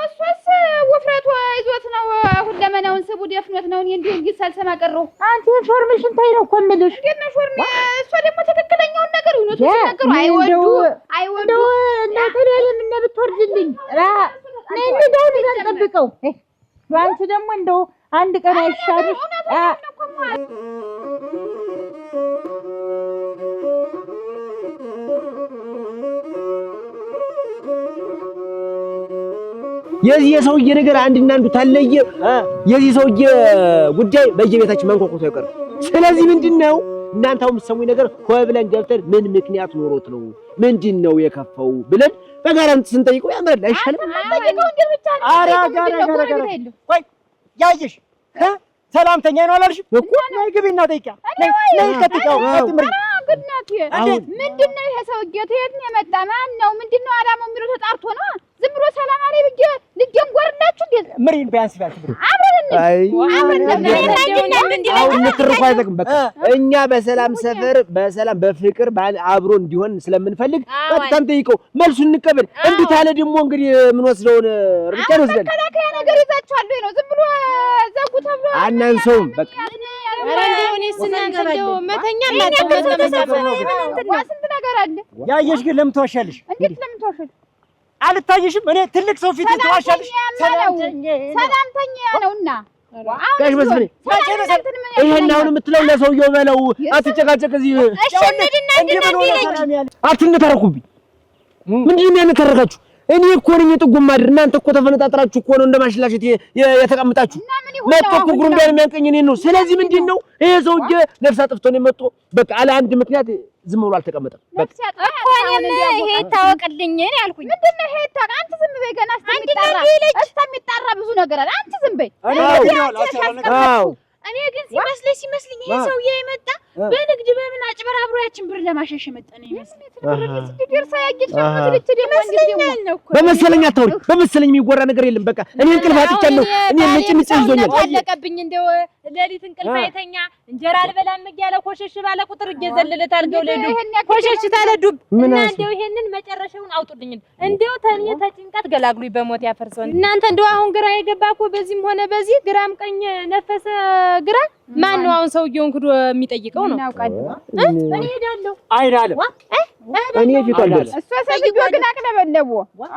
እሱስ ውፍረቱ ይዞት ነው። ሁለመናውን ስቡ ደፍኖት ነው። እኔ እንዲሁ እንግዲህ ሳልሰማ ቀረሁ። አንቺ ኢንፎርሜሽን ታይ ነው እኮ የምልሽ። እንዴት ነው ሾርሚ? እሷ ደግሞ ትክክለኛውን ነገር እውነቱን ሲናገሩ አይወዱ እናንተ ላይ ምን ብትወርድልኝ ነይ እንደው ልጠብቀው። አንቺ ደግሞ እንደው አንድ ቀን አይሻልሽ? የዚህ የሰውዬ ነገር አንድና አንዱ ታለየ። የዚህ ሰውዬ ጉዳይ በየቤታችን መንኮኮቱ አይቀርም። ስለዚህ ምንድነው እናንተ አሁን የምትሰሙኝ ነገር ኮብለን ገብተን ምን ምክንያት ኖሮት ነው ምንድነው የከፈው ብለን በጋራ ስንጠይቀው ያምራል። አይሻልም? ቆይ ያየሽ ሰላምተኛ ነው አላልሽም እኮ? ነይ ግቢና ጠይቂያ። ነይ ከትቀው አትምሪ። ምንድነው ይሄ ሰውዬ? ከየት ነው የመጣ? ማን ነው? ምንድነው አላማው? የሚለው ተጣርቶ ነው። ዝም ብሎ ሰላም አለኝ ብዬ ልጀንጎርላችሁ እንዴ? ምሪን ቢያንስ ብሩ አሁን ንትርኩ አይዘግም። በቃ እኛ በሰላም ሰፈር በሰላም በፍቅር አብሮ እንዲሆን ስለምንፈልግ በጣም ጠይቀው መልሱን እንቀበል። እንዴ ታለ ደግሞ እንግዲህ ምን ወስደውን እርምጃ ነው ወስደን መከላከያ ነገር ይዛችኋል ወይ ነው? ዝም ብሎ ዘጉ ተብሎ አናንሰውም። በቃ ስንት ነገር አለ። ያየሽ ግን ለምን ተዋሻለሽ? እንዴት ለምን ተዋሻለሽ? አልታየሽም? እኔ ትልቅ ሰው ፊት ተዋሻለሽ። ሰላምተኛ ነውና ጋሽ መስፍኔ ይሄን አሁን የምትለው ለሰውየው በለው። አትጨቃጨቅ። እዚህ አትነታረኩብኝ። ምንድን ነው የሚያነታረካችሁ? እኔ እኮ ነኝ ጥጉም ማድር። እናንተ እኮ ተፈነጣጥራችሁ እኮ ነው እንደማሽላሽት የተቀምጣችሁ። መጥቶ እኮ ጉሩም ዳር የሚያንቀኝ እኔን ነው። ስለዚህ ምንድን ነው ይሄ ሰውዬ ነፍስ አጥፍቶ ነው የመጣው። በቃ አለ አንድ ምክንያት ዝም ብሎ አልተቀመጠም። በቃ እኮ እኔም ይሄ ይታወቅልኝ እኔ አልኩኝ። ምንድን ነው ይሄ ይታወቅ? አንቺ ዝም በይ። ገና እስከሚጣራ ብዙ ነገር አለ። አንቺ ዝም በይ። እኔ ግን ሲመስልኝ ይሄ ሰውዬ የመጣ በንግድ በምን አጭበርብሮ ያችን ብር ለማሸሽ የመጣ ነው ይመስለኝ። በመሰለኝ አታውሪ። በመሰለኝ የሚወራ ነገር የለም። በቃ እኔ እንቅልፍ አጥቻለሁ። እኔ ምጭምጭ ይዞኛል። አለቀብኝ። እንደው ሌሊት እንቅልፍ አይተኛ እንጀራ አልበላም እያለ ኮሸሽ ባለ ቁጥር እየዘለለት አልገው ለዱ ኮሸሽ ታለ ዱብ እና እንደው ይሄንን መጨረሻውን አውጡልኝ። እንደው ተኔ ተጭንቀት ገላግሉኝ በሞት ያፈርሰው። እናንተ እንደው አሁን ግራ የገባ እኮ በዚህም ሆነ በዚህ ግራም ቀኝ ነፈሰ ግራ ማን ነው አሁን ሰውዬውን ክዶ የሚጠይቀው ነው? እኔ ሄዳለሁ አይዳለም እኔ ፊት አልደርስ እሷ ሰውዬው ግን አቅለበለቡ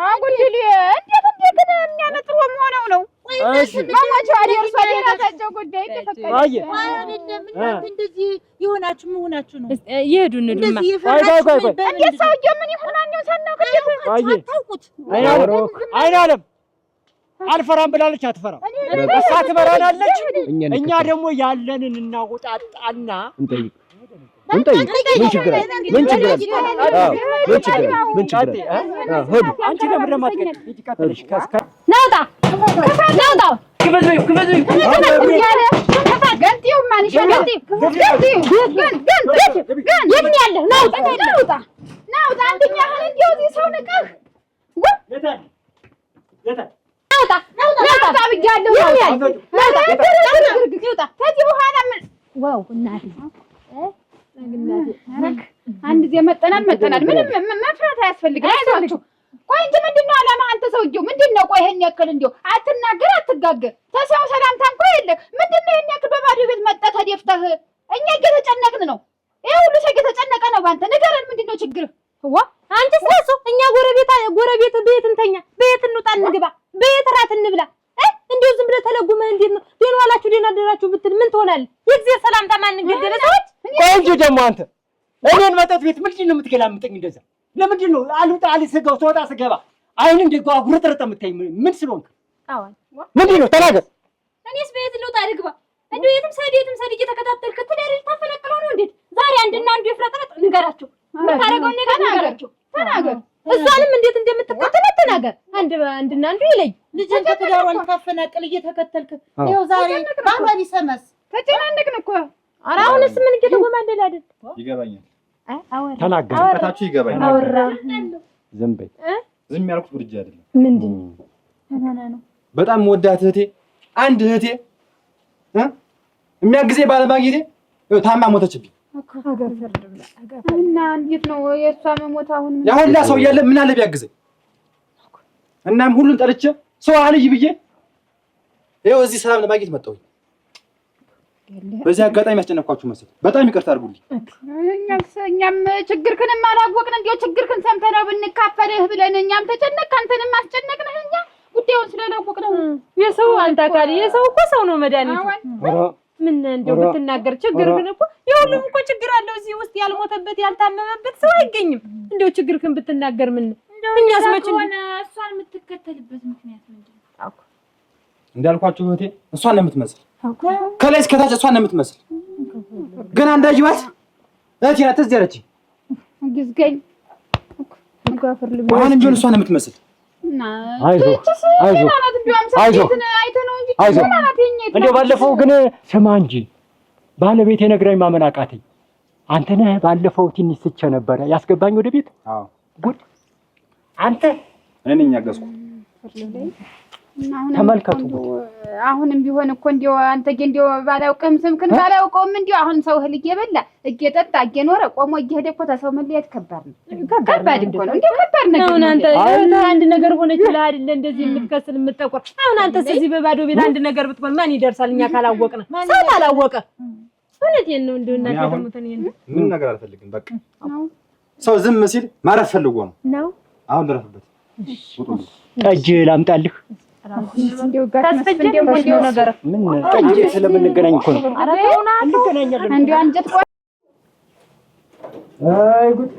አጉልል እንዴት ግን የሚያመጥሩ መሆነው ነው። እሺ ማማቸው አደርሷ የራሳቸው ጉዳይ ተፈቀደ። እንደዚህ ይሆናችሁ መሆናችሁ ነው። ይሄዱ እንዱማ እንዴት ሰውዬው ምን ይሆን ማን ነው ሳናውቅ ታውቁት አይዳለም አልፈራም ብላለች። አትፈራም። እሷ ትበራናለች። እኛ ደግሞ ያለንን እናውጣጣና እንጠይቅ። ምን ችግር አለ? ምን ችግር አለ? አንቺ ለምን ለማትቀጥ ይቀጥልሽ? ናውጣ ገንቲው ማን ይሻላል? የት ያለ ናውጣ አንደኛ ሆነ እንዲው እዚህ ሰው ንቀህ ናውጣ ብያለሁ። ከዚህ በኋላ ምን ዋው እናቴ አንድ ጊዜ መጠናል። ምንም መፍራት አያስፈልግም። አይዟችሁ። ቆይ እንጂ ምንድነው አላማ? አንተ ሰውዬው ምንድነው? ቆይ ይሄን ያክል እንዲያው አትናገር አትጋገር ተሰው ሰላምታ እንኳን የለ። ምንድነው ይሄን ያክል በባዶ ቤት መጣህ ተደፍተህ? እኛ እየተጨነቅን ነው። ይሄ ሁሉ ሰው እየተጨነቀ ነው ባንተ። ንገረን ምንድነው ችግር? አንቺ ስለሱ እኛ ጎረቤት ቤት እንተኛ፣ ቤት እንውጣ፣ እንግባ፣ ቤት እራት እንብላ። እንዴው ዝም ብለህ ተለጉመህ እንዴት ነው ደህና ዋላችሁ ደህና አደራችሁ ብትል ምን ትሆናለህ? የዚህ ሰላምታ ማን ገደለ? ሰዎች ቆንጆ ደግሞ አንተ እኔን መጠጥ ቤት ምንድን ነው የምትገላምጠኝ እንደዛ? ለምንድን ነው አልውጣ አልስገው ተወጣ ስገባ አይን እንደው አጉረጥረጥ የምታይ ምን ስለሆንክ? አዎ ምንድን ነው ተናገር። እኔስ ቤት ልውጣ ልግባ? እንዴ እንደው የትም ሰድ እየተከታተልክ ትዳር ታፈነቅለው ነው እንዴት? ዛሬ አንድና አንዱ ይፍረጥረጥ ንገራቸው። የምታረገውን ነገር ንገራቸው። ተናገር። እሷንም እንዴት እንደምትከተል ተናገር። አንድና አንዱ ይለይ። ልጅን ከትዳሯን ታፈናቅል እየተከተልክ ይኸው ዛሬ ባሏን ይሰመስ ተጨናነቅን እኮ። ኧረ አሁንስ ምን እየተጎማደለ አይደል? ይገባኛል። አወራ ተናገር። ቀጣችሁ ይገባኛል። አወራ ዝም በይ። ዝም ያልኩት ብርጅ አይደለም። ምንድን ነው? በጣም ወዳት እህቴ አንድ እህቴ የሚያግዘኝ ባለማግኘቴ ታማ ሞተችብኝ። እና እንዴት ነው የእሷ መሞት? አሁን ያ ሁላ ሰው እያለ ምን አለ ቢያግዘኝ? እናም ሁሉን ጠልቼ ሰው አልይ ብዬ ይኸው እዚህ ሰላም ለማግኘት መጣሁኝ። በዚህ አጋጣሚ ያስጨነቅኳችሁ መሰለኝ። በጣም ይቅርታ አድርጉልኝ። እኛም ችግርክንም አላወቅን። እንዲያው ችግርክን ሰምተነው ብንካፈልህ ብለን እኛም ተጨነቅ አንተንም አስጨነቅንህ። እኛ ጉዳዩን ስለላወቅነው የሰው አንተ አካል የሰው እኮ ሰው ነው መድኃኒቱ። ምን እንደው ብትናገር ችግር ግን እኮ የሁሉም እኮ ችግር አለው እዚህ ውስጥ ያልሞተበት ያልታመመበት ሰው አይገኝም። እንደው ችግርክን ብትናገር ምን እኛስ መች ሆነ እሷን የምትከተልበት ምክንያት ምንድን ነው? እንዳልኳችሁ እህቴ እሷን ነው የምትመስል፣ ከላይ እስከ ታች እሷን ነው የምትመስል። ግን አንዳጅባት እህቴ ናት እዚህ ያለችኝ። ግዝገኝ ጋፍር ልብ አሁንም ቢሆን እሷን ነው የምትመስል። አይዞህ እንደው ባለፈው ግን ስማ እንጂ ባለቤቴ ነግራኝ ማመን አቃተኝ። አንተ ነህ ባለፈው ትንሽ ስቼ ነበረ ያስገባኝ ወደ ቤት። አዎ ጉድ አንተ እኔ ነኝ ያገዝኩ። ተመልከቱ። አሁንም ቢሆን እኮ እንዲያው አንተ እንዲያው ባላውቅም ስምክን ባላውቀውም እንዲያው አሁን ሰው እህል እየበላ እየጠጣ እየኖረ ቆሞ እየሄደ እኮ ተሰው መለየት ከባድ ነው። ከባድ እኮ ነው። እንዲያው ከባድ ነገር ነው። አንተ አንድ ነገር ሆነች ይላል አይደል እንደዚህ የምትከስል የምትጠቆር። አሁን አንተስ እዚህ በባዶ ቤት አንድ ነገር ብትሆን ማን ይደርሳል? እኛ ካላወቅን ሰው ካላወቀ እውነቴን ነው። እንደው እናቴ ተሞተን ይሄን ምን ነገር አልፈልግም። በቃ ሰው ዝም ሲል ማረፍ ፈልጎ ነው። አሁን ልረፍበት። ጠጅ ላምጣልህ? እንዲያው ጋር እንዲያው ነገር ምን ጠጅ ስለምንገናኝ እኮ ነው። እንገናኛለን። እንዲያው አንጀት ቆይ አይ ጉድ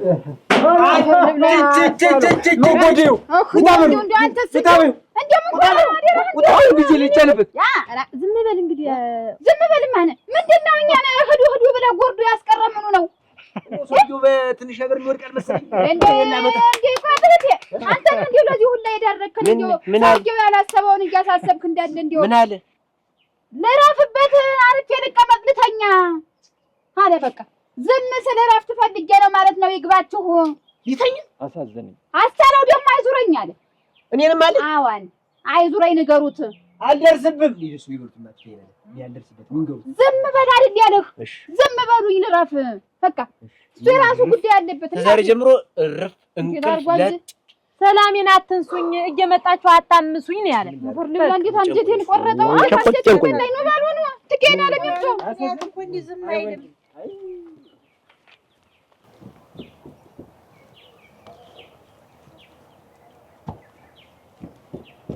ዝም በል እንግዲህ ዝም በል ማለት ምንድን ነው? እኛን ሂዱ ብለህ ጎርዶ ያስቀረምኑ ነው። ሰውዬው በትንሽ ነገር ይወድቃል መሰለኝ። አንተ እንዲሁ ለዚህ ሁላ የዳረከን እንዲሁ ሰውዬው ያላሰበውን እያሳሰብክ እንዳለ እንዲሁ ምን አለ ልረፍበት አልፌ ልቀመጥ ልተኛ አለ። በቃ ዝም ስለ እረፍት ፈልጌ ነው ማለት ነው። ይግባችሁ። ይተኛ አሳዘነኝ። አስተራው ደግሞ አይዙረኝ አለ። እኔንም አለ አዋን አይዙረኝ ንገሩት። አልደርስብም ይልሱ ይሉት ማለት ነው። ያልደርስበት ምን ገቡ ዝም በል አይደል ያለህ? ዝም በሉኝ ልረፍ። በቃ እሱ የራሱ ጉዳይ አለበት። ዛሬ ጀምሮ እረፍ እንቅልፍ ለጥ ሰላሜን አትንሱኝ፣ እየመጣችሁ አታምሱኝ ነው ያለ። ወርልላ እንዴት አንጀቴን ቆረጠው። አልተቆጨኝ ላይ ነው ባልሆነ ትገና ለሚምቶ አሳዝንኩኝ። ዝም አይልም